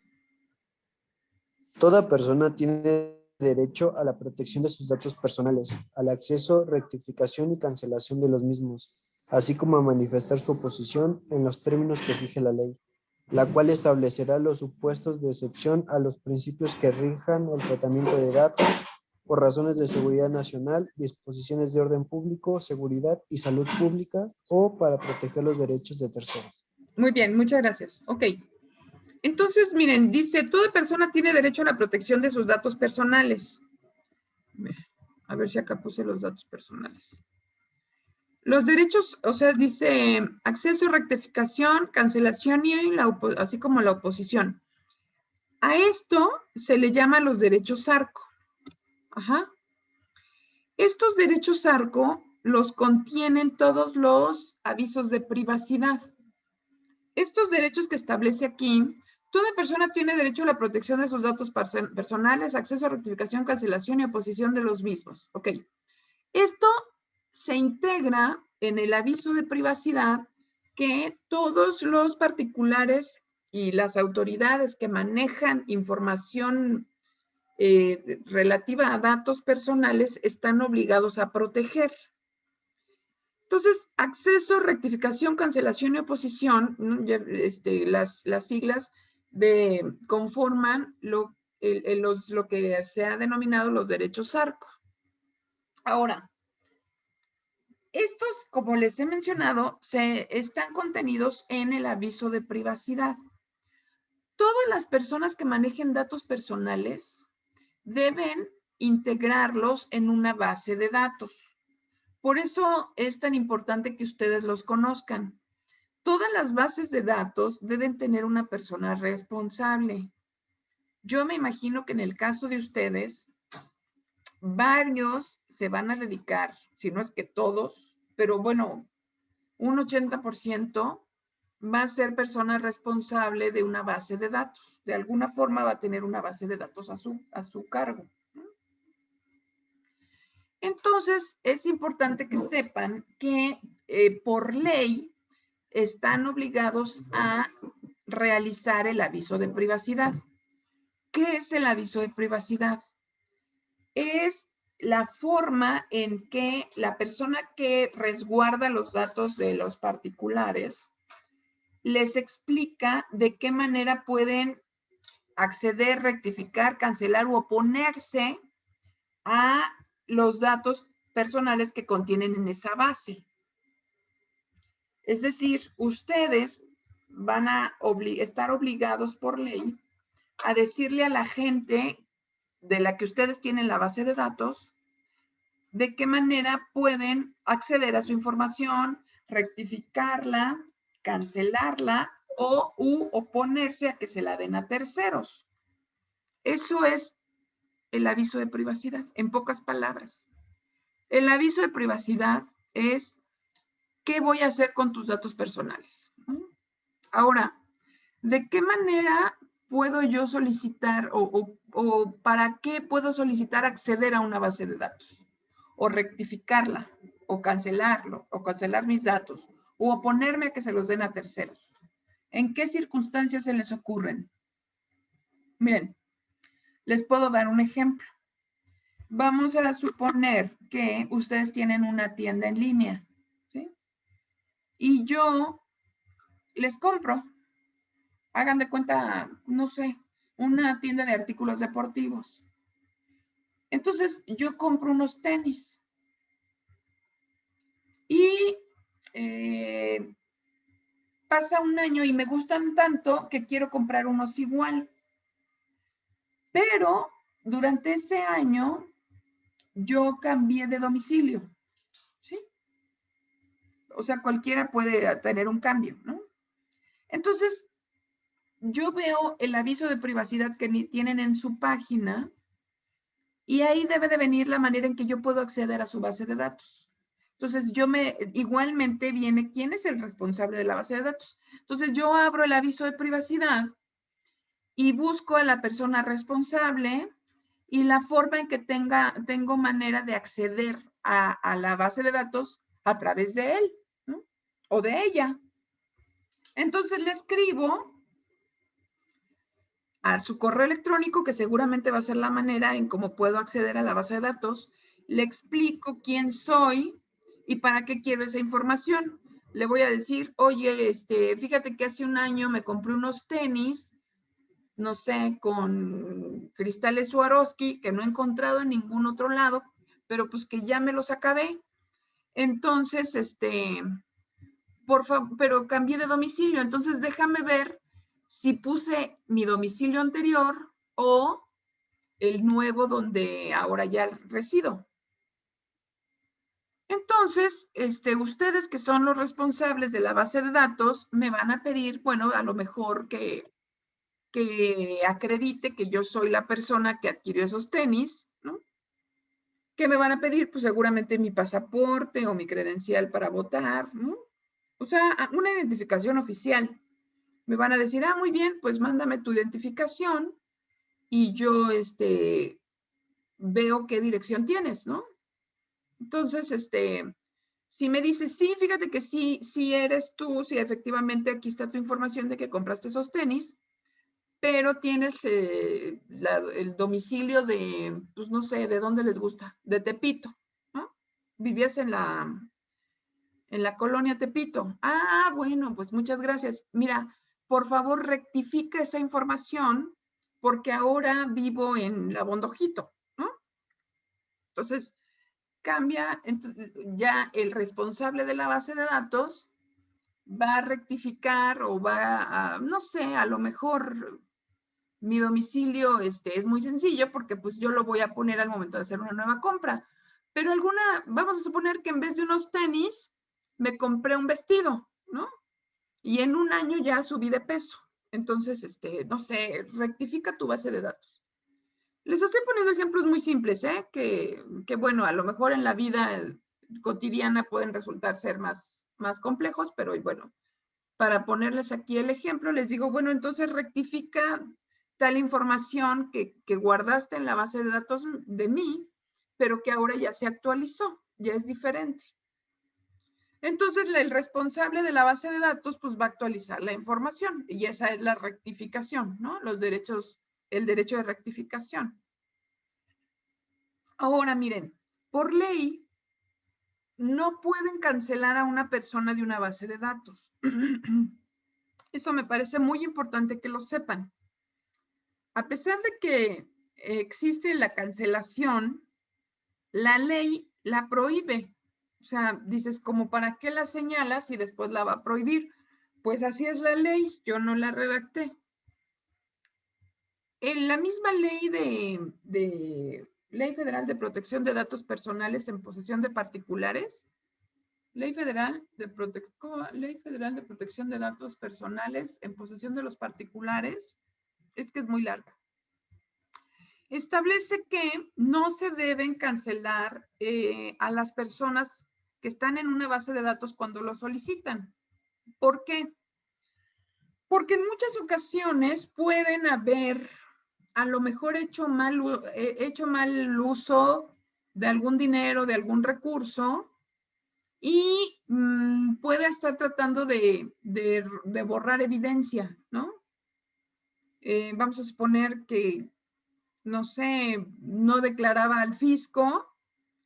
Speaker 3: Toda persona tiene derecho a la protección de sus datos personales, al acceso, rectificación y cancelación de los mismos, así como a manifestar su oposición en los términos que fije la ley, la cual establecerá los supuestos de excepción a los principios que rijan el tratamiento de datos por razones de seguridad nacional, disposiciones de orden público, seguridad y salud pública o para proteger los derechos de terceros.
Speaker 1: Muy bien, muchas gracias. Ok. Entonces, miren, dice, toda persona tiene derecho a la protección de sus datos personales. A ver si acá puse los datos personales. Los derechos, o sea, dice acceso, rectificación, cancelación y así como la oposición. A esto se le llama los derechos ARCO. Ajá. Estos derechos ARCO los contienen todos los avisos de privacidad. Estos derechos que establece aquí, toda persona tiene derecho a la protección de sus datos personales, acceso a rectificación, cancelación y oposición de los mismos. Ok. Esto se integra en el aviso de privacidad que todos los particulares y las autoridades que manejan información relativa a datos personales están obligados a proteger. Entonces, acceso, rectificación, cancelación y oposición, ¿no? Las siglas conforman lo que se ha denominado los derechos ARCO. Ahora, estos, como les he mencionado, están contenidos en el aviso de privacidad. Todas las personas que manejen datos personales deben integrarlos en una base de datos. Por eso es tan importante que ustedes los conozcan. Todas las bases de datos deben tener una persona responsable. Yo me imagino que en el caso de ustedes, varios se van a dedicar, si no es que todos, pero bueno, un 80% va a ser persona responsable de una base de datos. De alguna forma va a tener una base de datos a su cargo. Entonces, es importante que sepan que por ley están obligados a realizar el aviso de privacidad. ¿Qué es el aviso de privacidad? Es la forma en que la persona que resguarda los datos de los particulares les explica de qué manera pueden acceder, rectificar, cancelar u oponerse a los datos personales que contienen en esa base. Es decir, ustedes van a estar obligados por ley a decirle a la gente de la que ustedes tienen la base de datos de qué manera pueden acceder a su información, rectificarla, cancelarla o oponerse a que se la den a terceros. Eso es el aviso de privacidad, en pocas palabras. El aviso de privacidad es ¿qué voy a hacer con tus datos personales? Ahora, ¿de qué manera puedo yo solicitar o para qué puedo solicitar acceder a una base de datos? O rectificarla, o cancelarlo, o cancelar mis datos, o oponerme a que se los den a terceros. ¿En qué circunstancias se les ocurren? Miren, les puedo dar un ejemplo. Vamos a suponer que ustedes tienen una tienda en línea, ¿sí? Y yo les compro, hagan de cuenta, no sé, una tienda de artículos deportivos. Entonces, yo compro unos tenis. Y pasa un año y me gustan tanto que quiero comprar unos igual. Pero durante ese año yo cambié de domicilio, ¿sí? O sea, cualquiera puede tener un cambio, ¿no? Entonces, yo veo el aviso de privacidad que tienen en su página y ahí debe de venir la manera en que yo puedo acceder a su base de datos. Entonces, igualmente viene quién es el responsable de la base de datos. Entonces, yo abro el aviso de privacidad y busco a la persona responsable y la forma en que tengo manera de acceder a la base de datos a través de él, ¿no? O de ella. Entonces, le escribo a su correo electrónico, que seguramente va a ser la manera en cómo puedo acceder a la base de datos. Le explico quién soy y para qué quiero esa información. Le voy a decir, oye, fíjate que hace un año me compré unos tenis, no sé, con cristales Swarovski, que no he encontrado en ningún otro lado, pero pues que ya me los acabé. Entonces, por favor, pero cambié de domicilio, entonces déjame ver si puse mi domicilio anterior o el nuevo donde ahora ya resido. Entonces, ustedes que son los responsables de la base de datos, me van a pedir, bueno, a lo mejor que acredite que yo soy la persona que adquirió esos tenis, ¿no? ¿Qué me van a pedir? Pues seguramente mi pasaporte o mi credencial para votar, ¿no? O sea, una identificación oficial. Me van a decir, muy bien, pues mándame tu identificación y yo veo qué dirección tienes, ¿no? Entonces, si me dices, sí, fíjate que sí eres tú, sí, efectivamente aquí está tu información de que compraste esos tenis, pero tienes el domicilio de, pues no sé, ¿de dónde les gusta? De Tepito, ¿no? Vivías en la colonia Tepito. Bueno, pues muchas gracias. Mira, por favor, rectifica esa información porque ahora vivo en La Bondojito, ¿no? Entonces, cambia, entonces, ya el responsable de la base de datos va a rectificar o va a, no sé, a lo mejor mi domicilio es muy sencillo porque pues yo lo voy a poner al momento de hacer una nueva compra. Pero vamos a suponer que en vez de unos tenis, me compré un vestido, ¿no? Y en un año ya subí de peso. Entonces, no sé, rectifica tu base de datos. Les estoy poniendo ejemplos muy simples, ¿eh? Que bueno, a lo mejor en la vida cotidiana pueden resultar ser más complejos, pero bueno, para ponerles aquí el ejemplo, les digo, bueno, entonces rectifica tal información que guardaste en la base de datos de mí, pero que ahora ya se actualizó, ya es diferente. Entonces, el responsable de la base de datos, pues va a actualizar la información y esa es la rectificación, ¿no? Los derechos, el derecho de rectificación. Ahora, miren, por ley, no pueden cancelar a una persona de una base de datos. Eso me parece muy importante que lo sepan. A pesar de que existe la cancelación, la ley la prohíbe. O sea, dices, ¿como para qué la señalas y después la va a prohibir? Pues así es la ley, yo no la redacté. En la misma ley de Ley Federal de Protección de Datos Personales en posesión de particulares, Ley Federal de Protección de Datos Personales en posesión de los particulares, es que es muy larga. Establece que no se deben cancelar a las personas que están en una base de datos cuando lo solicitan. ¿Por qué? Porque en muchas ocasiones pueden haber a lo mejor hecho mal uso de algún dinero, de algún recurso, y puede estar tratando de borrar evidencia, ¿no? Vamos a suponer que, no sé, no declaraba al fisco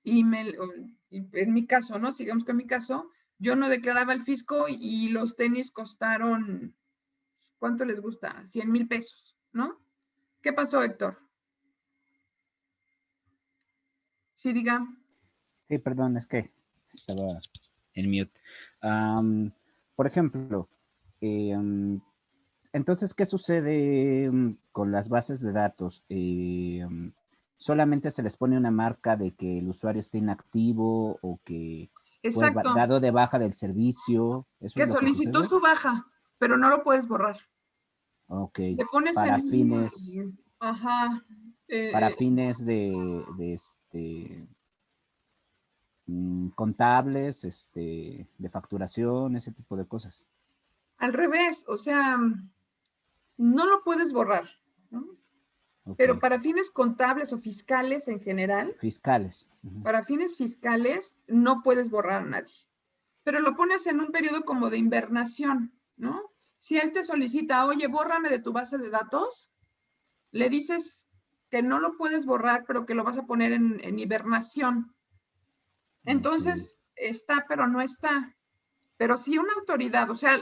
Speaker 1: y en mi caso, ¿no? Sigamos con mi caso, yo no declaraba al fisco y los tenis costaron, ¿cuánto les gusta? 100,000 pesos, ¿no? ¿Qué pasó, Héctor? Sí, diga.
Speaker 5: Sí, perdón, es que estaba en mute. Por ejemplo, entonces, ¿qué sucede con las bases de datos? ¿Solamente se les pone una marca de que el usuario está inactivo o que fue
Speaker 1: Exacto,
Speaker 5: dado de baja del servicio? ¿Eso es
Speaker 1: que
Speaker 5: lo que
Speaker 1: solicitó
Speaker 5: sucede?
Speaker 1: su baja, pero no lo puedes borrar.
Speaker 5: Ok,
Speaker 1: Le pones
Speaker 5: para
Speaker 1: en
Speaker 5: fines,
Speaker 1: ajá,
Speaker 5: para
Speaker 1: eh,
Speaker 5: fines contables, de facturación, ese tipo de cosas.
Speaker 1: al revés, o sea, no lo puedes borrar, ¿no?
Speaker 5: Ok,
Speaker 1: Pero para fines contables o fiscales en general,
Speaker 5: fiscales.
Speaker 1: para fines fiscales no puedes borrar a nadie. Pero lo pones en un periodo como de invernación, ¿no? Si él te solicita, oye, bórrame de tu base de datos, le dices que no lo puedes borrar, pero que lo vas a poner en hibernación.
Speaker 5: Ok,
Speaker 1: Entonces, está, pero no está. Pero si una autoridad, o sea,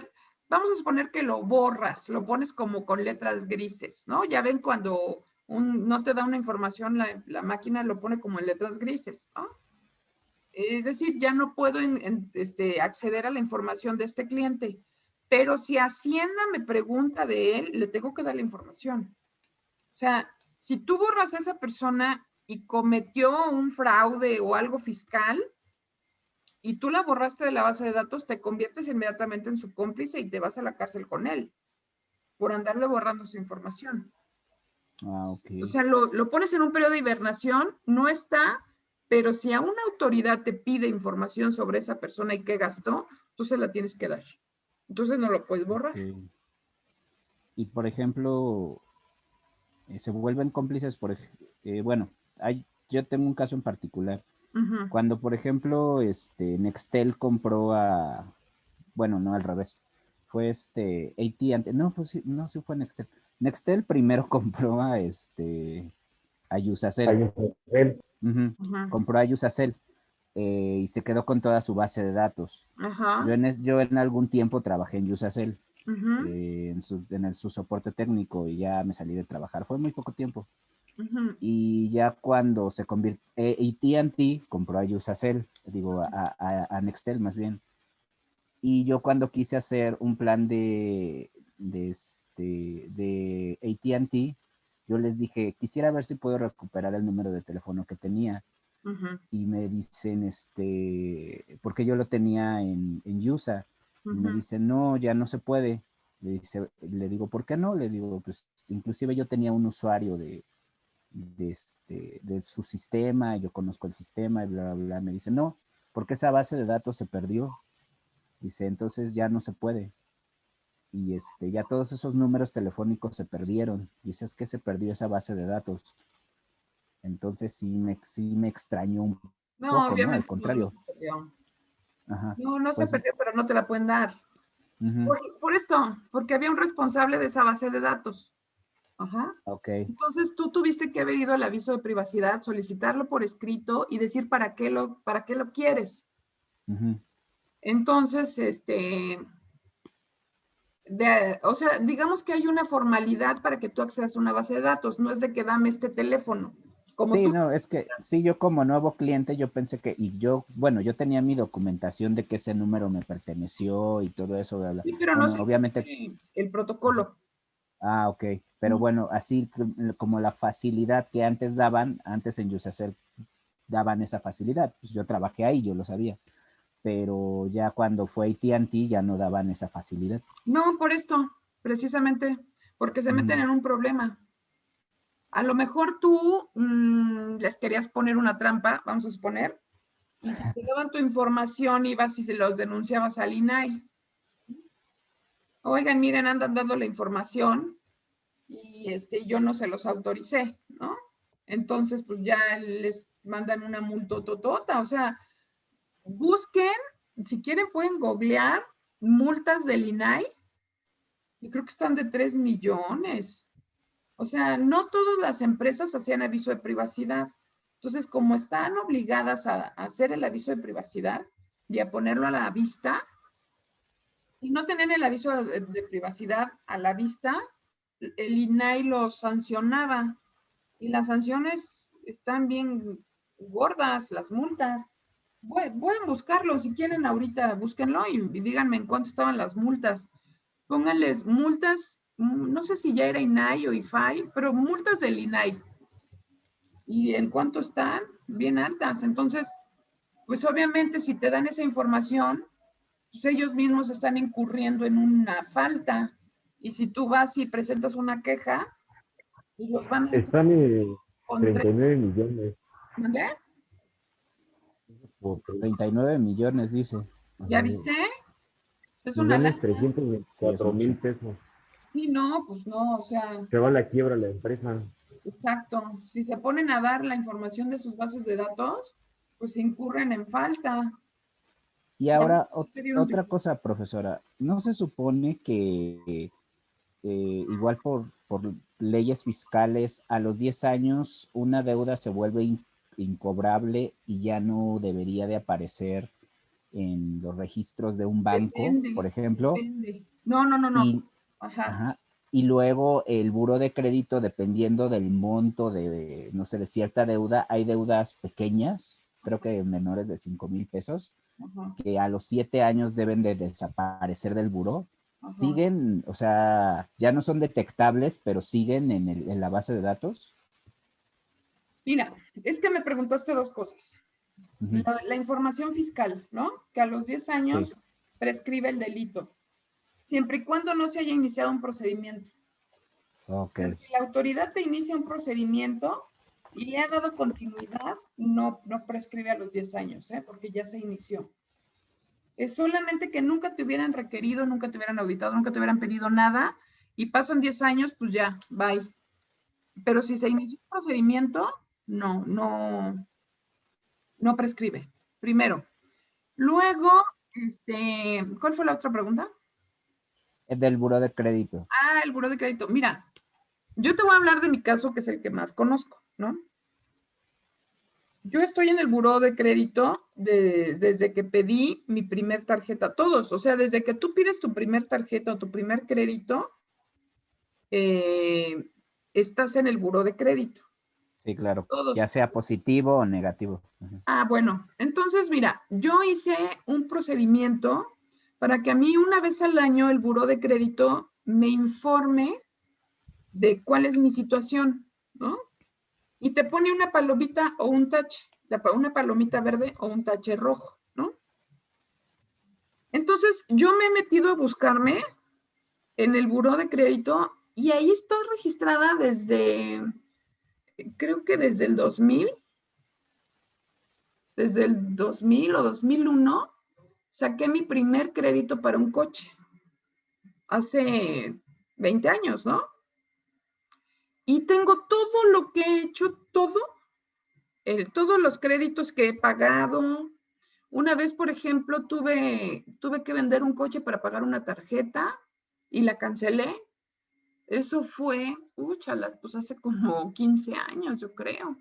Speaker 1: vamos a suponer que lo borras, lo pones como con letras grises, ¿no? Ya ven cuando no te da una información, la máquina lo pone como en letras grises, ¿no? Es decir, ya no puedo acceder a la información de este cliente. Pero si Hacienda me pregunta de él, le tengo que dar la información. O sea, si tú borras a esa persona y cometió un fraude o algo fiscal y tú la borraste de la base de datos, te conviertes inmediatamente en su cómplice y te vas a la cárcel con él por andarle borrando su información.
Speaker 5: ok.
Speaker 1: O sea, lo pones en un periodo de hibernación, no está, pero si a una autoridad te pide información sobre esa persona y qué gastó, tú se la tienes que dar. Entonces no lo puedes borrar.
Speaker 5: Ok. Y por ejemplo, se vuelven cómplices bueno, yo tengo un caso en particular.
Speaker 1: Ujú.
Speaker 5: Cuando, por ejemplo, Nextel compró bueno, no al revés, fue AT&T, no, pues sí, no, sí fue Nextel. Nextel primero compró a Usacell. Ujú.
Speaker 1: Ujú.
Speaker 5: Compró a Usacell y se quedó con toda su base de datos.
Speaker 1: Ajá.
Speaker 5: Yo en algún tiempo trabajé en Usacell,
Speaker 1: Ujú.
Speaker 5: en su soporte técnico y ya me salí de trabajar. Fue muy poco tiempo.
Speaker 1: Ujú.
Speaker 5: Y ya cuando se convirtió, AT&T compró a Usacell, digo, a Nextel más bien. Y yo cuando quise hacer un plan de AT&T, yo les dije, quisiera ver si puedo recuperar el número de teléfono que tenía.
Speaker 1: Ujú.
Speaker 5: Y me dicen, porque yo lo tenía en USA. Y me
Speaker 1: Ujú.
Speaker 5: dicen, no, ya no se puede. Le digo, ¿por qué no? Le digo, pues inclusive yo tenía un usuario de su sistema, yo conozco el sistema, y bla, bla, bla. Me dice, no, porque esa base de datos se perdió. Dice, entonces ya no se puede. Y ya todos esos números telefónicos se perdieron. Dice, es que se perdió esa base de datos. Entonces sí me extrañó un
Speaker 1: No,
Speaker 5: poco, ¿no?
Speaker 1: obviamente
Speaker 5: Al contrario.
Speaker 1: no se perdió.
Speaker 5: Ajá.
Speaker 1: No, no se
Speaker 5: Pues,
Speaker 1: perdió, pero no te la pueden dar. Por esto, porque había un responsable de esa base de datos. Ajá.
Speaker 5: ok.
Speaker 1: Entonces tú tuviste que haber ido al aviso de privacidad, solicitarlo por escrito y decir para qué lo quieres. Entonces, o sea, digamos que hay una formalidad para que tú accedas a una base de datos, no es de que dame este teléfono. Como
Speaker 5: sí,
Speaker 1: tú.
Speaker 5: no, es que sí, yo como nuevo cliente, yo pensé que, y yo, bueno, yo tenía mi documentación de que ese número me perteneció y todo eso, bla, bla.
Speaker 1: Sí, pero no
Speaker 5: Bueno,
Speaker 1: sé
Speaker 5: obviamente.
Speaker 1: el protocolo.
Speaker 5: Ah, ok. Pero bueno, así como la facilidad que antes daban, antes en Yusacell daban esa facilidad. Pues yo trabajé ahí, yo lo sabía. Pero ya cuando fue AT&T ya no daban esa facilidad.
Speaker 1: No, por esto, precisamente, porque se meten en un problema. A lo mejor tú les querías poner una trampa, vamos a suponer, y si te daban tu información, ibas y se los denunciabas al INAI. Oigan, miren, andan dando la información y yo no se los autoricé, ¿no? Entonces, pues ya les mandan una multototota. O sea, busquen, si quieren pueden googlear multas del INAI, y creo que están de 3 millones. O sea, no todas las empresas hacían aviso de privacidad. Entonces, como están obligadas a hacer el aviso de privacidad y a ponerlo a la vista, y no tenían el aviso de privacidad a la vista, el INAI los sancionaba. Y las sanciones están bien gordas, las multas. Pueden buscarlo, si quieren ahorita, búsquenlo y díganme en cuánto estaban las multas. Pónganles multas, no sé si ya era INAI o IFAI, pero multas del INAI. ¿Y en cuánto están? Bien altas. Entonces, pues obviamente si te dan esa información, pues ellos mismos están incurriendo en una falta. Y si tú vas y presentas una queja, pues los van a...
Speaker 4: Están en 39 millones.
Speaker 1: ¿Mandé?
Speaker 4: Por
Speaker 5: 39 millones, dice.
Speaker 1: ¿Ya viste? Es una
Speaker 4: millones
Speaker 1: lana.
Speaker 4: 324 mil
Speaker 5: mucho.
Speaker 4: pesos.
Speaker 1: Sí, no, pues no, o sea,
Speaker 4: Se va a la quiebra la empresa.
Speaker 1: exacto. Si se ponen a dar la información de sus bases de datos, pues incurren en falta.
Speaker 5: Y
Speaker 1: Ya
Speaker 5: ahora,
Speaker 1: te dieron tu...
Speaker 5: otra cosa, profesora. ¿No se supone que igual por leyes fiscales, a los 10 años una deuda se vuelve incobrable y ya no debería de aparecer en los registros de un banco, por
Speaker 1: Depende,
Speaker 5: ejemplo?
Speaker 1: depende. No, no, no, no.
Speaker 5: Y,
Speaker 1: Ajá.
Speaker 5: ajá, y luego el buró de crédito, dependiendo del monto de, no sé, de cierta deuda, hay deudas pequeñas, creo que menores de 5,000 pesos,
Speaker 1: Ajá.
Speaker 5: que a los 7 años deben de desaparecer del buró.
Speaker 1: Ajá.
Speaker 5: Siguen, o sea, ya no son detectables, pero siguen en la base de datos.
Speaker 1: Mira, es que me preguntaste dos cosas. La información fiscal, ¿no? Que a los 10 años
Speaker 5: Sí.
Speaker 1: prescribe el delito, siempre y cuando no se haya iniciado un procedimiento.
Speaker 5: Ok.
Speaker 1: Si la autoridad te inicia un procedimiento y le ha dado continuidad, no prescribe a los 10 años, porque ya se inició. Es solamente que nunca te hubieran requerido, nunca te hubieran auditado, nunca te hubieran pedido nada y pasan 10 años, pues ya, bye. Pero si se inició un procedimiento, no prescribe. Primero. Luego, ¿cuál fue la otra pregunta?
Speaker 5: Es del buró de crédito.
Speaker 1: Ah, el buró de crédito. Mira, yo te voy a hablar de mi caso, que es el que más conozco, ¿no? Yo estoy en el buró de crédito desde que pedí mi primer tarjeta, todos, o sea, desde que tú pides tu primer tarjeta o tu primer crédito, estás en el buró de crédito.
Speaker 5: Sí, claro.
Speaker 1: Todos.
Speaker 5: Ya sea positivo o negativo.
Speaker 1: Ah, bueno, entonces mira, yo hice un procedimiento para que a mí una vez al año el buró de crédito me informe de cuál es mi situación, ¿no? Y te pone una palomita o un tache, una palomita verde o un tache rojo, ¿no? Entonces, yo me he metido a buscarme en el buró de crédito y ahí estoy registrada desde creo que desde el 2000 o 2001, saqué mi primer crédito para un coche. Hace 20 años, ¿no? Y tengo todo lo que he hecho, todos los créditos que he pagado. Una vez, por ejemplo, tuve que vender un coche para pagar una tarjeta y la cancelé. Eso fue, pues hace como 15 años, yo creo.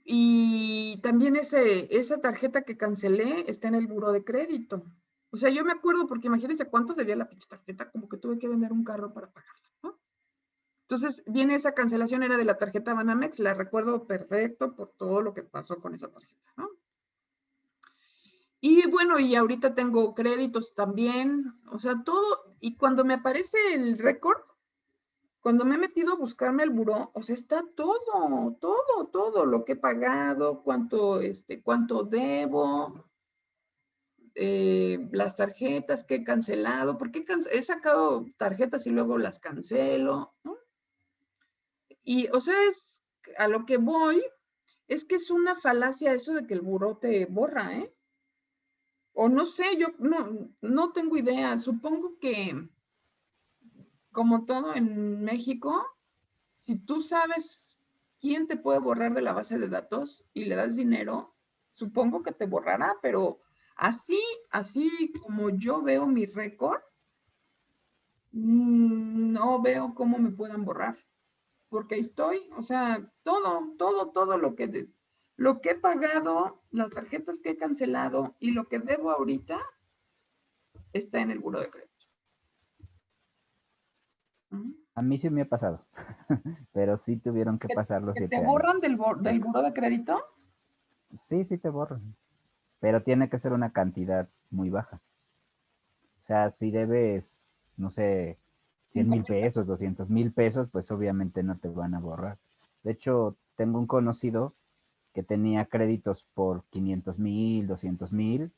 Speaker 1: Y también esa tarjeta que cancelé está en el buró de crédito. O sea, yo me acuerdo porque imagínense cuánto debía la pinche tarjeta, como que tuve que vender un carro para pagarla, ¿no? Entonces, viene esa cancelación, era de la tarjeta Banamex, la recuerdo perfecto por todo lo que pasó con esa tarjeta, ¿no? Y bueno, y ahorita tengo créditos también, o sea, todo, y cuando me aparece el récord, cuando me he metido a buscarme el buró, o sea, está todo lo que he pagado, cuánto debo, las tarjetas que he cancelado, porque he sacado tarjetas y luego las cancelo, ¿no? Y, o sea, a lo que voy, es que es una falacia eso de que el buró te borra, ¿eh? O no sé, yo no tengo idea. Supongo que, como todo en México, si tú sabes quién te puede borrar de la base de datos y le das dinero, supongo que te borrará, pero así como yo veo mi récord, no veo cómo me puedan borrar, porque ahí estoy, o sea, todo lo que he pagado, las tarjetas que he cancelado y lo que debo ahorita está en el buró de crédito.
Speaker 5: A mí sí me ha pasado, pero sí tuvieron que pasar los 7
Speaker 1: ¿Te
Speaker 5: años.
Speaker 1: borran del buró de crédito?
Speaker 5: Sí, sí te borran, pero tiene que ser una cantidad muy baja. O sea, si debes, no sé, 100,000 pesos, 200,000 pesos, pues obviamente no te van a borrar. De hecho, tengo un conocido que tenía créditos por 500,000, 200,000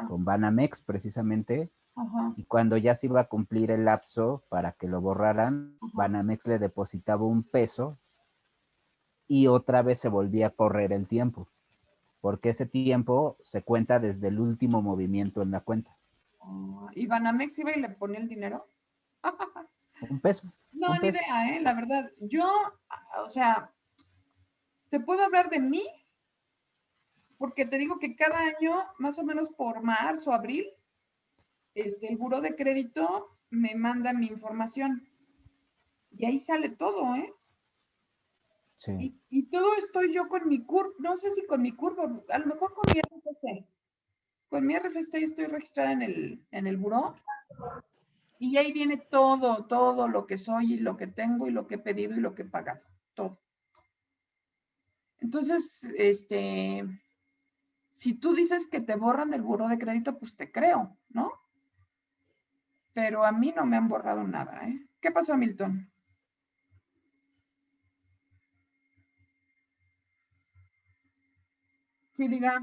Speaker 5: con Banamex precisamente.
Speaker 1: Ajá.
Speaker 5: Y cuando ya se iba a cumplir el lapso para que lo borraran,
Speaker 1: Ajá.
Speaker 5: Banamex le depositaba $1 y otra vez se volvía a correr el tiempo, porque ese tiempo se cuenta desde el último movimiento en la cuenta.
Speaker 1: ¿Y Banamex iba y le ponía el dinero?
Speaker 5: $1.
Speaker 1: No,
Speaker 5: un
Speaker 1: ni
Speaker 5: peso.
Speaker 1: idea, la verdad. Yo, o sea, te puedo hablar de mí, porque te digo que cada año, más o menos por marzo o abril, el buró de crédito me manda mi información. Y ahí sale todo, ¿eh?
Speaker 5: Sí.
Speaker 1: Y todo estoy yo con mi CURP, no sé si con mi CURP, a lo mejor con mi RFC. Con mi RFC estoy registrada en el buró. Y ahí viene todo lo que soy y lo que tengo y lo que he pedido y lo que he pagado, todo. Entonces, si tú dices que te borran del buró de crédito, pues te creo, ¿no? Pero a mí no me han borrado nada, ¿eh? ¿Qué pasó, Milton? Sí, diga.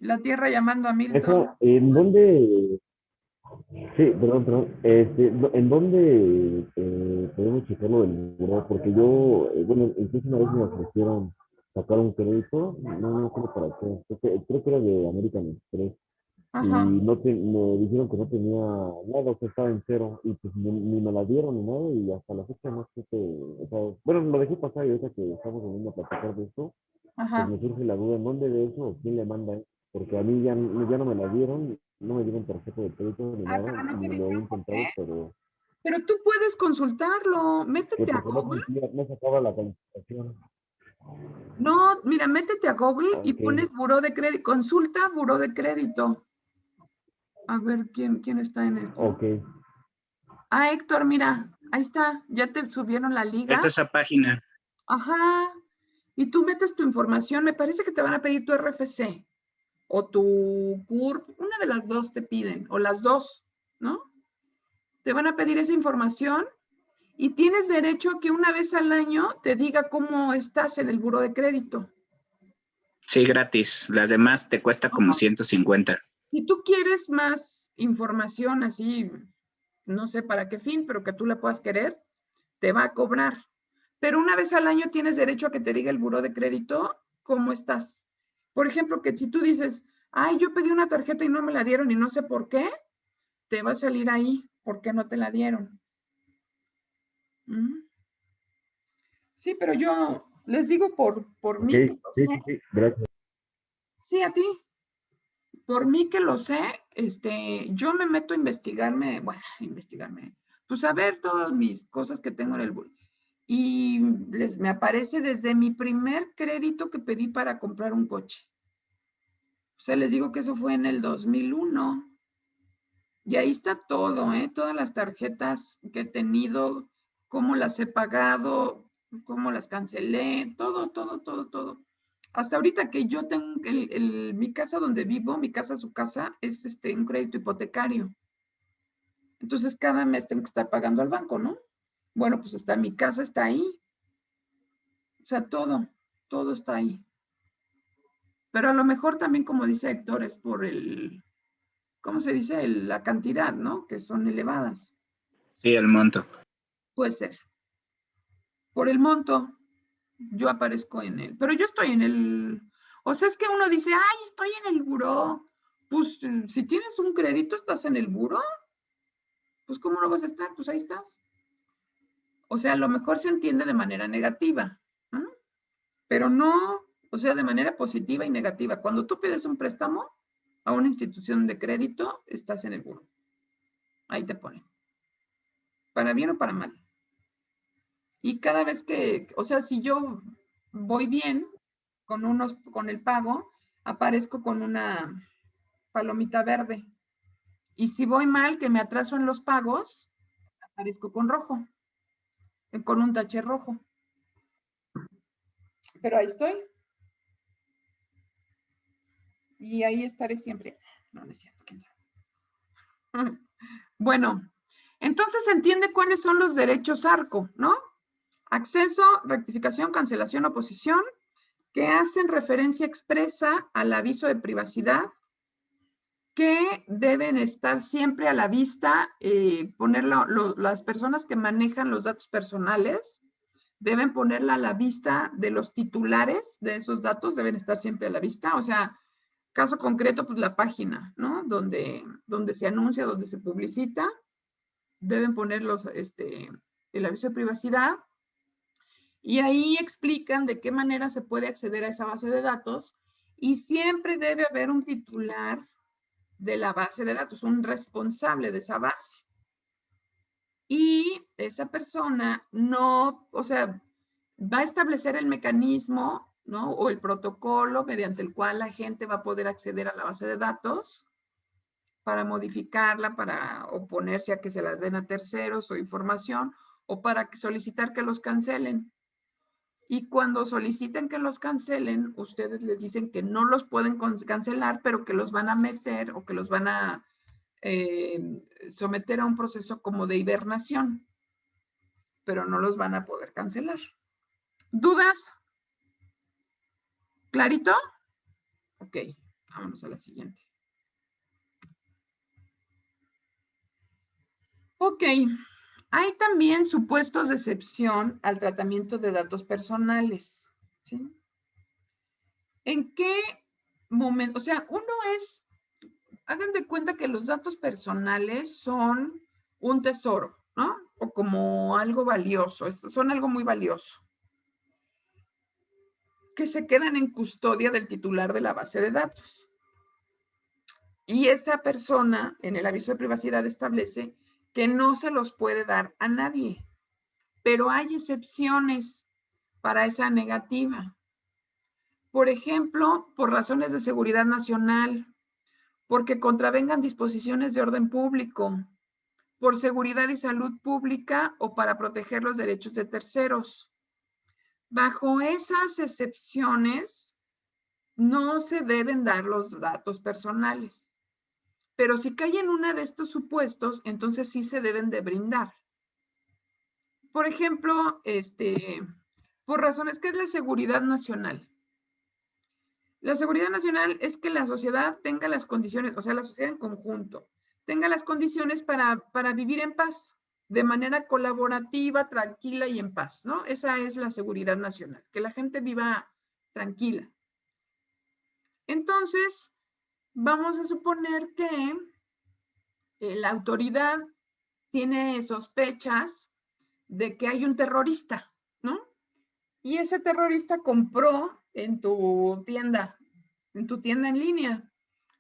Speaker 1: La tierra llamando a Milton.
Speaker 4: ¿En dónde? Sí, perdón. ¿En dónde podemos checarlo del buró? Porque yo, bueno, incluso una vez me ofrecieron sacar un crédito, no creo para qué, creo que era de American Express, y
Speaker 1: Ajá.
Speaker 4: me dijeron que no tenía nada, que estaba en cero, y pues ni me la dieron ni nada, y hasta la fecha no sé qué, o sea, bueno, lo dejé pasar y ahorita que estamos volviendo a platicar de esto, pues
Speaker 1: Ajá.
Speaker 4: me surge la duda, ¿en dónde de eso o quién le manda eso? Porque a mí ya no me la dieron, no me dieron tarjeta de crédito ni
Speaker 1: Ah,
Speaker 4: nada,
Speaker 1: pero no te
Speaker 4: ni lo he
Speaker 1: dijeron por qué.
Speaker 4: intentado, pero
Speaker 1: Pero tú puedes consultarlo.
Speaker 4: que
Speaker 1: Métete a
Speaker 4: porque no
Speaker 1: Google.
Speaker 4: cumplía, no sacaba la calificación.
Speaker 1: No, mira, métete a Google y
Speaker 4: Ok,
Speaker 1: pones buró de crédito. Consulta buró de crédito. A ver quién está en esto.
Speaker 4: ok.
Speaker 1: Ah, Héctor, mira, ahí está. Ya te subieron la liga.
Speaker 6: Es esa página.
Speaker 1: Ajá. Y tú metes tu información. Me parece que te van a pedir tu RFC o tu CURP. Una de las dos te piden, o las dos, ¿no? Te van a pedir esa información y tienes derecho a que una vez al año te diga cómo estás en el buró de crédito.
Speaker 6: Sí, gratis. Las demás te cuesta como 150.
Speaker 1: Si tú quieres más información así no sé para qué fin, pero que tú la puedas querer, te va a cobrar. Pero una vez al año tienes derecho a que te diga el buró de crédito cómo estás. Por ejemplo, que si tú dices, ay, yo pedí una tarjeta y no me la dieron y no sé por qué, te va a salir ahí, ¿por qué no te la dieron? ¿Mm? Sí, pero yo les digo por mí que lo sé.
Speaker 4: Sí, gracias.
Speaker 1: Sí, a ti. Por mí que lo sé, yo me meto a investigarme, pues a ver todas mis cosas que tengo en el buró. Y me aparece desde mi primer crédito que pedí para comprar un coche. O sea, les digo que eso fue en el 2001. Y ahí está todo, todas las tarjetas que he tenido, cómo las he pagado, cómo las cancelé, todo, todo, todo, todo. Hasta ahorita que yo tengo mi casa donde vivo, mi casa, su casa, es un crédito hipotecario. Entonces cada mes tengo que estar pagando al banco, ¿no? Bueno, pues hasta mi casa está ahí. O sea, todo, todo está ahí. Pero a lo mejor también, como dice Héctor, es por ¿cómo se dice? La cantidad, ¿no? Que son elevadas.
Speaker 6: Sí, el monto.
Speaker 1: Puede ser. Por el monto, yo aparezco en él. Pero yo estoy en el... O sea, es que uno dice, ay, estoy en el buró. Pues si tienes un crédito, estás en el buró. Pues ¿cómo no vas a estar? Pues ahí estás. O sea, a lo mejor se entiende de manera negativa, ¿no? Pero no, o sea, de manera positiva y negativa. Cuando tú pides un préstamo a una institución de crédito, estás en el buró. Ahí te ponen. Para bien o para mal. Y cada vez que, o sea, si yo voy bien con el pago, aparezco con una palomita verde. Y si voy mal, que me atraso en los pagos, aparezco con rojo, con un tache rojo. Pero ahí estoy. Y ahí estaré siempre. No, no es cierto, quién sabe. Bueno, entonces se entiende cuáles son los derechos ARCO, ¿no? Acceso, rectificación, cancelación, oposición, que hacen referencia expresa al aviso de privacidad, que deben estar siempre a la vista, las personas que manejan los datos personales, deben ponerla a la vista de los titulares de esos datos, deben estar siempre a la vista, o sea, caso concreto, pues la página, ¿no? Donde se anuncia, donde se publicita, deben poner el aviso de privacidad, y ahí explican de qué manera se puede acceder a esa base de datos, y siempre debe haber un titular de la base de datos, un responsable de esa base. Y esa persona no, o sea, va a establecer el mecanismo, ¿no? O el protocolo mediante el cual la gente va a poder acceder a la base de datos para modificarla, para oponerse a que se las den a terceros o información, o para solicitar que los cancelen. Y cuando soliciten que los cancelen, ustedes les dicen que no los pueden cancelar, pero que los van a meter o que los van a someter a un proceso como de hibernación, pero no los van a poder cancelar. ¿Dudas? ¿Clarito? Ok, vámonos a la siguiente. Ok, hay también supuestos de excepción al tratamiento de datos personales, ¿sí? ¿En qué momento? O sea, hagan de cuenta que los datos personales son un tesoro, ¿no? O como algo valioso, son algo muy valioso, que se quedan en custodia del titular de la base de datos. Y esa persona en el aviso de privacidad establece que no se los puede dar a nadie, pero hay excepciones para esa negativa. Por ejemplo, por razones de seguridad nacional, porque contravengan disposiciones de orden público, por seguridad y salud pública o para proteger los derechos de terceros. Bajo esas excepciones, no se deben dar los datos personales. Pero si cae en uno de estos supuestos, entonces sí se deben de brindar. Por ejemplo, por razones, ¿qué es la seguridad nacional? La seguridad nacional es que la sociedad tenga las condiciones, o sea, la sociedad en conjunto, tenga las condiciones para vivir en paz, de manera colaborativa, tranquila y en paz, ¿no? Esa es la seguridad nacional, que la gente viva tranquila. Entonces, vamos a suponer que la autoridad tiene sospechas de que hay un terrorista, ¿no? Y ese terrorista compró en tu tienda en línea.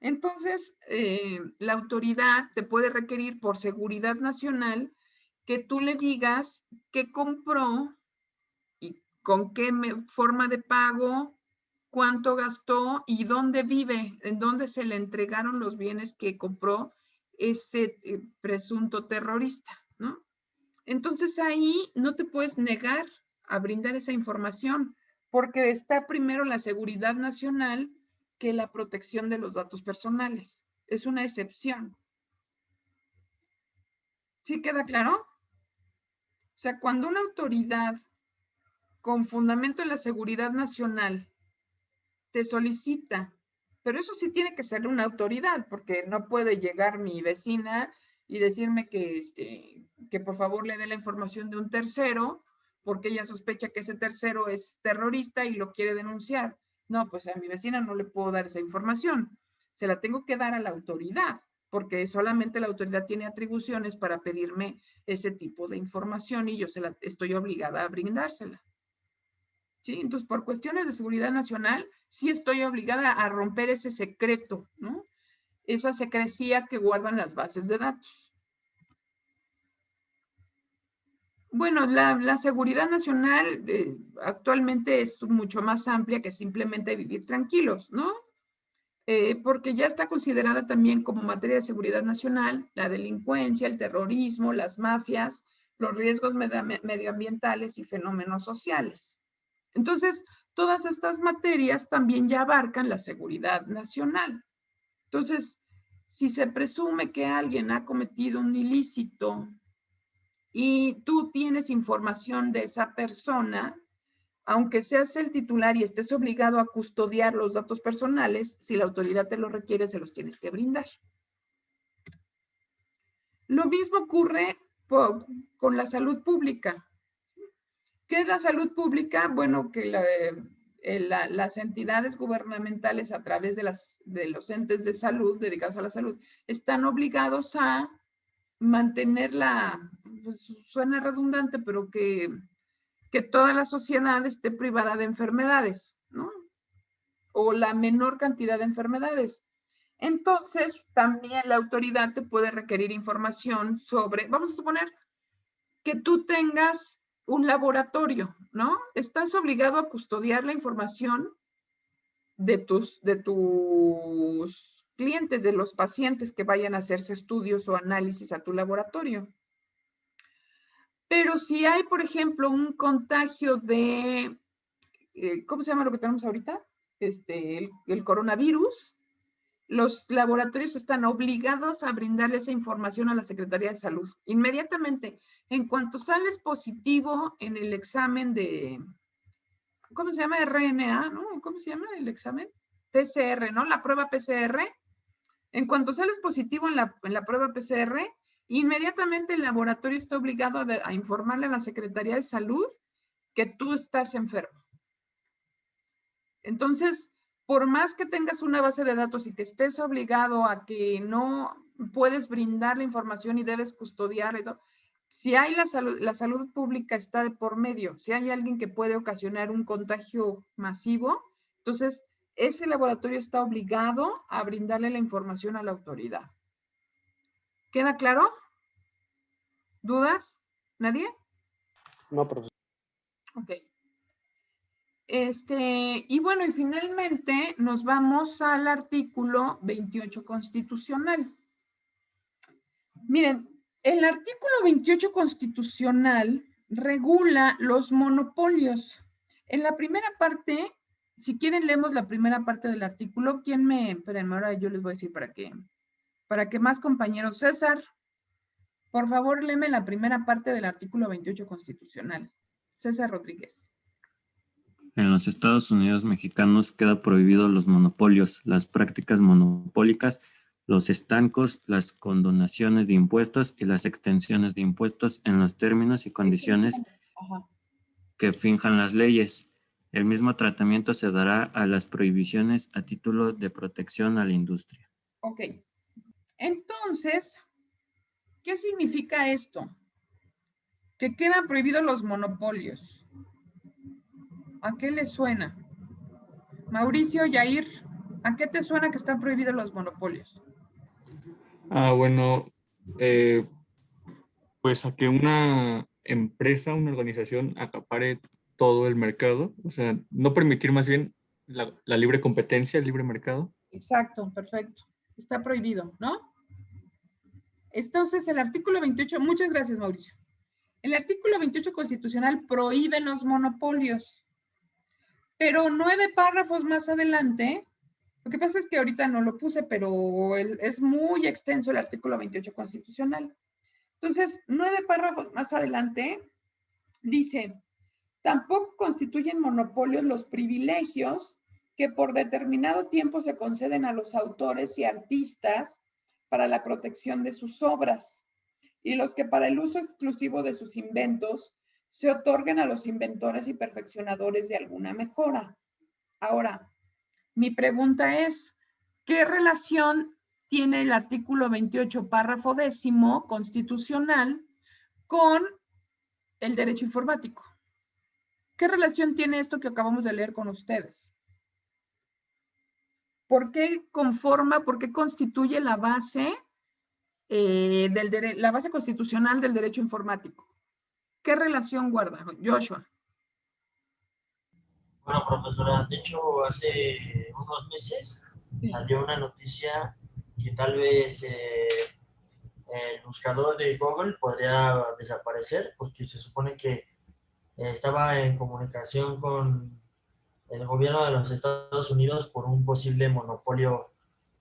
Speaker 1: Entonces, la autoridad te puede requerir por seguridad nacional que tú le digas qué compró y con qué forma de pago, cuánto gastó y dónde vive, en dónde se le entregaron los bienes que compró ese presunto terrorista, ¿no? Entonces ahí no te puedes negar a brindar esa información porque está primero la seguridad nacional que la protección de los datos personales. Es una excepción. ¿Sí queda claro? O sea, cuando una autoridad con fundamento en la seguridad nacional te solicita, pero eso sí tiene que ser una autoridad, porque no puede llegar mi vecina y decirme que por favor le dé la información de un tercero, porque ella sospecha que ese tercero es terrorista y lo quiere denunciar. No, pues a mi vecina no le puedo dar esa información. Se la tengo que dar a la autoridad, porque solamente la autoridad tiene atribuciones para pedirme ese tipo de información y yo estoy obligada a brindársela. ¿Sí? Entonces, por cuestiones de seguridad nacional, sí estoy obligada a romper ese secreto, ¿no? Esa secrecía que guardan las bases de datos. Bueno, la seguridad nacional actualmente es mucho más amplia que simplemente vivir tranquilos, ¿no? Porque ya está considerada también como materia de seguridad nacional la delincuencia, el terrorismo, las mafias, los riesgos medioambientales y fenómenos sociales. Entonces, todas estas materias también ya abarcan la seguridad nacional. Entonces, si se presume que alguien ha cometido un ilícito y tú tienes información de esa persona, aunque seas el titular y estés obligado a custodiar los datos personales, si la autoridad te lo requiere, se los tienes que brindar. Lo mismo ocurre con la salud pública. ¿Qué es la salud pública? Bueno, que las entidades gubernamentales a través de los entes de salud, dedicados a la salud, están obligados a mantener pues, suena redundante, pero que toda la sociedad esté privada de enfermedades, ¿no? O la menor cantidad de enfermedades. Entonces, también la autoridad te puede requerir información sobre, vamos a suponer que tú tengas un laboratorio, ¿no? Estás obligado a custodiar la información de tus clientes, de los pacientes que vayan a hacerse estudios o análisis a tu laboratorio. Pero si hay, por ejemplo, un contagio de, ¿cómo se llama lo que tenemos ahorita? El coronavirus, los laboratorios están obligados a brindarle esa información a la Secretaría de Salud. Inmediatamente, en cuanto sales positivo en el examen de, ¿cómo se llama? RNA, ¿no? ¿Cómo se llama el examen? PCR, ¿no? La prueba PCR. En cuanto sales positivo en la prueba PCR, inmediatamente el laboratorio está obligado a informarle a la Secretaría de Salud que tú estás enfermo. Entonces, por más que tengas una base de datos y que estés obligado a que no puedes brindar la información y debes custodiar, si hay la salud pública está de por medio, si hay alguien que puede ocasionar un contagio masivo, entonces ese laboratorio está obligado a brindarle la información a la autoridad. ¿Queda claro? ¿Dudas? ¿Nadie?
Speaker 3: No, profesor.
Speaker 1: Ok. Y bueno, y finalmente nos vamos al artículo 28 constitucional. Miren, el artículo 28 constitucional regula los monopolios. En la primera parte, si quieren leemos la primera parte del artículo. Espérenme, ahora yo les voy a decir para que más compañeros. César, por favor, léeme la primera parte del artículo 28 constitucional. César Rodríguez.
Speaker 7: En los Estados Unidos mexicanos queda prohibido los monopolios, las prácticas monopólicas los estancos, las condonaciones de impuestos y las extensiones de impuestos en los términos y condiciones que fijan las leyes. El mismo tratamiento se dará a las prohibiciones a título de protección a la industria.
Speaker 1: Ok. Entonces, ¿qué significa esto? Que quedan prohibidos los monopolios. ¿A qué le suena? Mauricio, Yair, ¿a qué te suena que están prohibidos los monopolios?
Speaker 8: Bueno, pues a que una empresa, una organización acapare todo el mercado, o sea, no permitir más bien la libre competencia, el libre mercado.
Speaker 1: Exacto, perfecto. Está prohibido, ¿no? Entonces, el artículo 28, muchas gracias, Mauricio. El artículo 28 constitucional prohíbe los monopolios, pero 9 párrafos más adelante, lo que pasa es que ahorita no lo puse, pero es muy extenso el artículo 28 constitucional. Entonces, 9 párrafos más adelante, dice, tampoco constituyen monopolios los privilegios que por determinado tiempo se conceden a los autores y artistas para la protección de sus obras, y los que para el uso exclusivo de sus inventos se otorguen a los inventores y perfeccionadores de alguna mejora. Ahora, mi pregunta es, ¿qué relación tiene el artículo 28, párrafo 10º constitucional con el derecho informático? ¿Qué relación tiene esto que acabamos de leer con ustedes? ¿Por qué conforma, por qué constituye la base, la base constitucional del derecho informático? ¿Qué relación guarda, Joshua?
Speaker 2: Bueno, profesora, de hecho, hace unos meses salió una noticia que tal vez el buscador de Google podría desaparecer porque se supone que estaba en comunicación con el gobierno de los Estados Unidos por un posible monopolio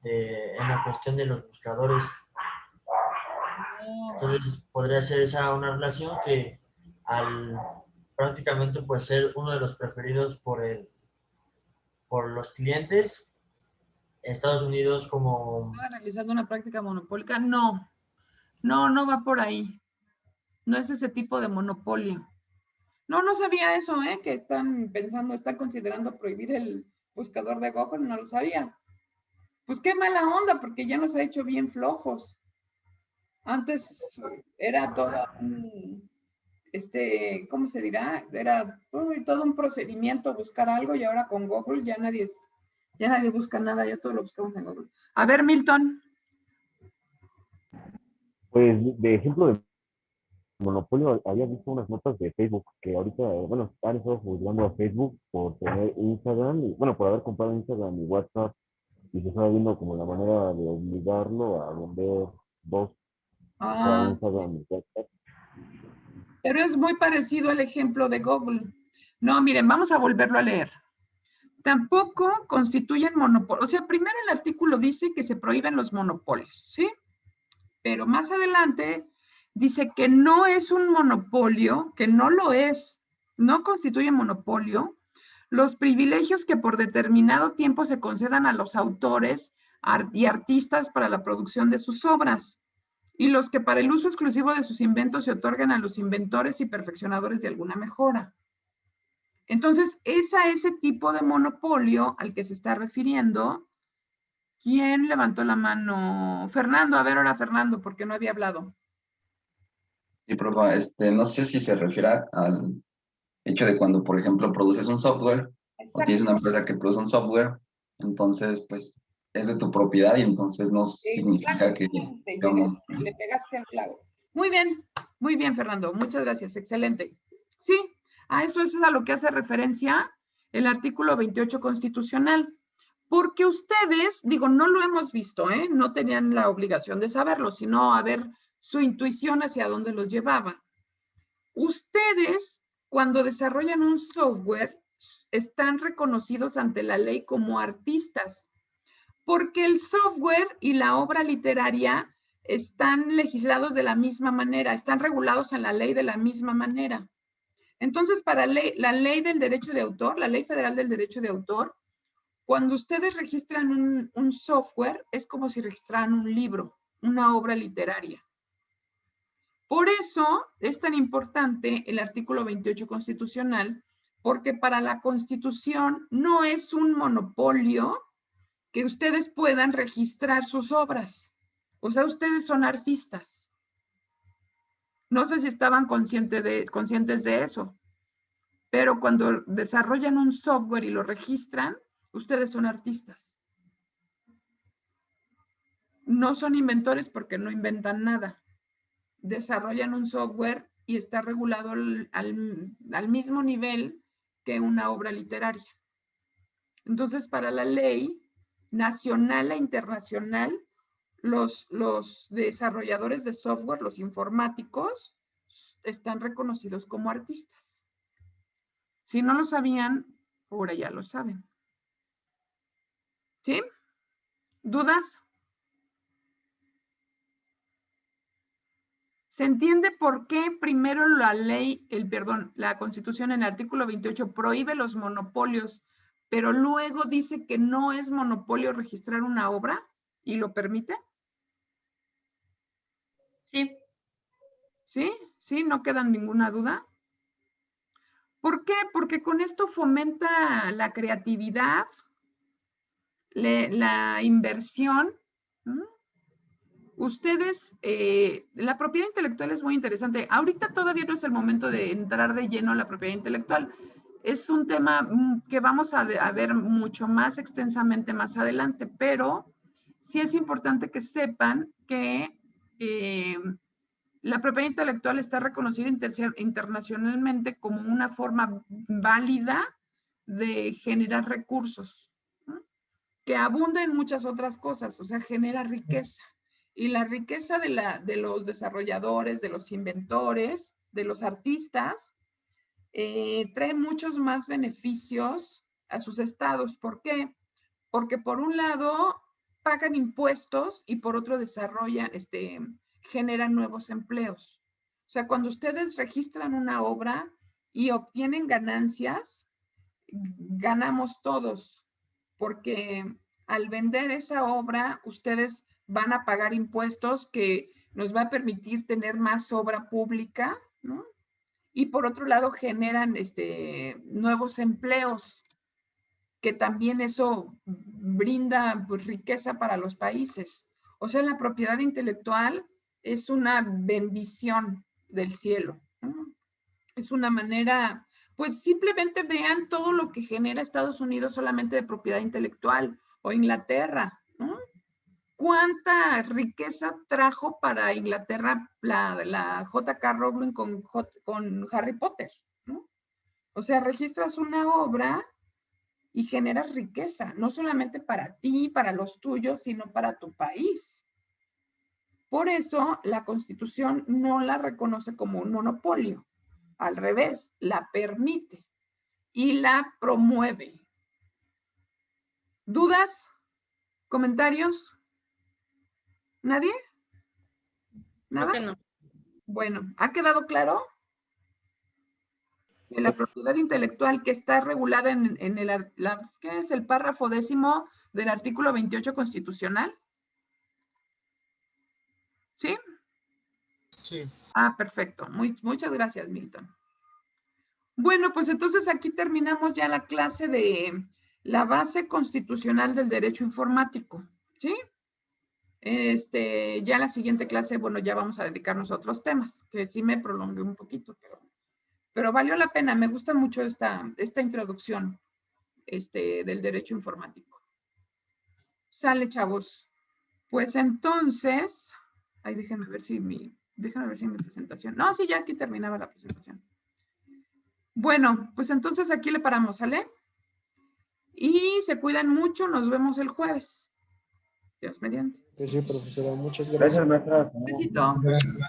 Speaker 2: en la cuestión de los buscadores. Entonces, podría ser esa una relación que al prácticamente pues ser uno de los preferidos por los clientes, Estados Unidos como...
Speaker 1: ¿Estaba realizando una práctica monopólica? No, no va por ahí. No es ese tipo de monopolio. No sabía eso, que están pensando, están considerando prohibir el buscador de Google, no lo sabía. Pues qué mala onda, porque ya nos ha hecho bien flojos. Antes era todo ¿cómo se dirá? Era todo un procedimiento buscar algo y ahora con Google ya nadie busca nada, ya todo lo buscamos en Google. A ver, Milton.
Speaker 4: Pues de ejemplo de monopolio, había visto unas notas de Facebook que ahorita, bueno, han estado juzgando a Facebook por tener Instagram, y, bueno, por haber comprado Instagram y WhatsApp, y se estaba viendo como la manera de obligarlo a vender dos a Instagram y WhatsApp.
Speaker 1: Pero es muy parecido al ejemplo de Google. No, miren, vamos a volverlo a leer. Tampoco constituyen monopolios. O sea, primero el artículo dice que se prohíben los monopolios, ¿sí? Pero más adelante dice que no es un monopolio, que no lo es, no constituye monopolio, los privilegios que por determinado tiempo se concedan a los autores y artistas para la producción de sus obras, y los que para el uso exclusivo de sus inventos se otorgan a los inventores y perfeccionadores de alguna mejora. Entonces, es a ese tipo de monopolio al que se está refiriendo. ¿Quién levantó la mano? Fernando, a ver ahora Fernando, porque no había hablado.
Speaker 9: Sí, profe, no sé si se refiere al hecho de cuando, por ejemplo, produces un software o tienes una empresa que produce un software, entonces, pues, es de tu propiedad y entonces no significa que...
Speaker 1: Le pegaste al clavo. Muy bien, Fernando. Muchas gracias. Excelente. Sí, a eso es a lo que hace referencia el artículo 28 constitucional. Porque ustedes, digo, no lo hemos visto, no tenían la obligación de saberlo, sino a ver su intuición hacia dónde los llevaba. Ustedes, cuando desarrollan un software, están reconocidos ante la ley como artistas, porque el software y la obra literaria están legislados de la misma manera, están regulados en la ley de la misma manera. Entonces, para la ley del derecho de autor, la Ley Federal del Derecho de Autor, Cuando ustedes registran un software, es como si registraran un libro, una obra literaria. Por eso es tan importante el artículo 28 constitucional, porque para la Constitución no es un monopolio que ustedes puedan registrar sus obras. O sea, ustedes son artistas. No sé si estaban conscientes de eso, pero cuando desarrollan un software y lo registran, ustedes son artistas. No son inventores porque no inventan nada. Desarrollan un software y está regulado al mismo nivel que una obra literaria. Entonces, para la ley nacional e internacional, los desarrolladores de software, los informáticos, están reconocidos como artistas. Si no lo sabían, ahora ya lo saben. ¿Sí? ¿Dudas? ¿Se entiende por qué primero la ley, la Constitución en el artículo 28 prohíbe los monopolios, pero luego dice que no es monopolio registrar una obra y lo permite?
Speaker 10: Sí.
Speaker 1: ¿Sí? ¿Sí? ¿No queda ninguna duda? ¿Por qué? Porque con esto fomenta la creatividad, la inversión. Ustedes, la propiedad intelectual es muy interesante. Ahorita todavía no es el momento de entrar de lleno a la propiedad intelectual. Es un tema que vamos a ver mucho más extensamente más adelante, pero sí es importante que sepan que la propiedad intelectual está reconocida internacionalmente como una forma válida de generar recursos, ¿no? Que abunda en muchas otras cosas, o sea, genera riqueza. Y la riqueza de los desarrolladores, de los inventores, de los artistas, trae muchos más beneficios a sus estados. ¿Por qué? Porque por un lado pagan impuestos y por otro generan nuevos empleos. O sea, cuando ustedes registran una obra y obtienen ganancias, ganamos todos, porque al vender esa obra, ustedes van a pagar impuestos que nos va a permitir tener más obra pública, ¿no? Y por otro lado generan nuevos empleos, que también eso brinda pues, riqueza para los países. O sea, la propiedad intelectual es una bendición del cielo, ¿no? Es una manera, pues simplemente vean todo lo que genera Estados Unidos solamente de propiedad intelectual, o Inglaterra, ¿no? ¿Cuánta riqueza trajo para Inglaterra la J.K. Rowling con Harry Potter, ¿no? O sea, registras una obra y generas riqueza, no solamente para ti, para los tuyos, sino para tu país. Por eso, la Constitución no la reconoce como un monopolio. Al revés, la permite y la promueve. ¿Dudas? ¿Comentarios? ¿Nadie? ¿Nada?
Speaker 10: Creo que no.
Speaker 1: Bueno, ¿ha quedado claro? Que la propiedad intelectual que está regulada en ¿qué es el párrafo 10º del artículo 28 constitucional? ¿Sí?
Speaker 8: Sí.
Speaker 1: Ah, perfecto. Muchas gracias, Milton. Bueno, pues entonces aquí terminamos ya la clase de la base constitucional del derecho informático, ¿sí? Ya la siguiente clase, bueno, ya vamos a dedicarnos a otros temas, que sí me prolongué un poquito, pero valió la pena. Me gusta mucho esta introducción del derecho informático. Sale, chavos. Pues entonces, ay, déjenme ver si mi presentación. No, sí, ya aquí terminaba la presentación. Bueno, pues entonces aquí le paramos, ¿sale? Y se cuidan mucho, nos vemos el jueves. Dios mediante.
Speaker 3: Pues sí, profesora, muchas gracias.
Speaker 4: Gracias, maestra.
Speaker 1: Besito.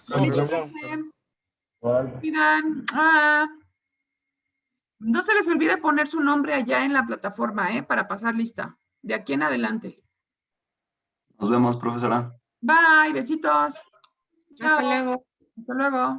Speaker 8: Maestra.
Speaker 1: Cuidan. No se les olvide poner su nombre allá en la plataforma, para pasar lista. De aquí en adelante.
Speaker 9: Nos vemos, profesora.
Speaker 1: Bye, besitos. Chao.
Speaker 10: Hasta luego.
Speaker 1: Hasta luego.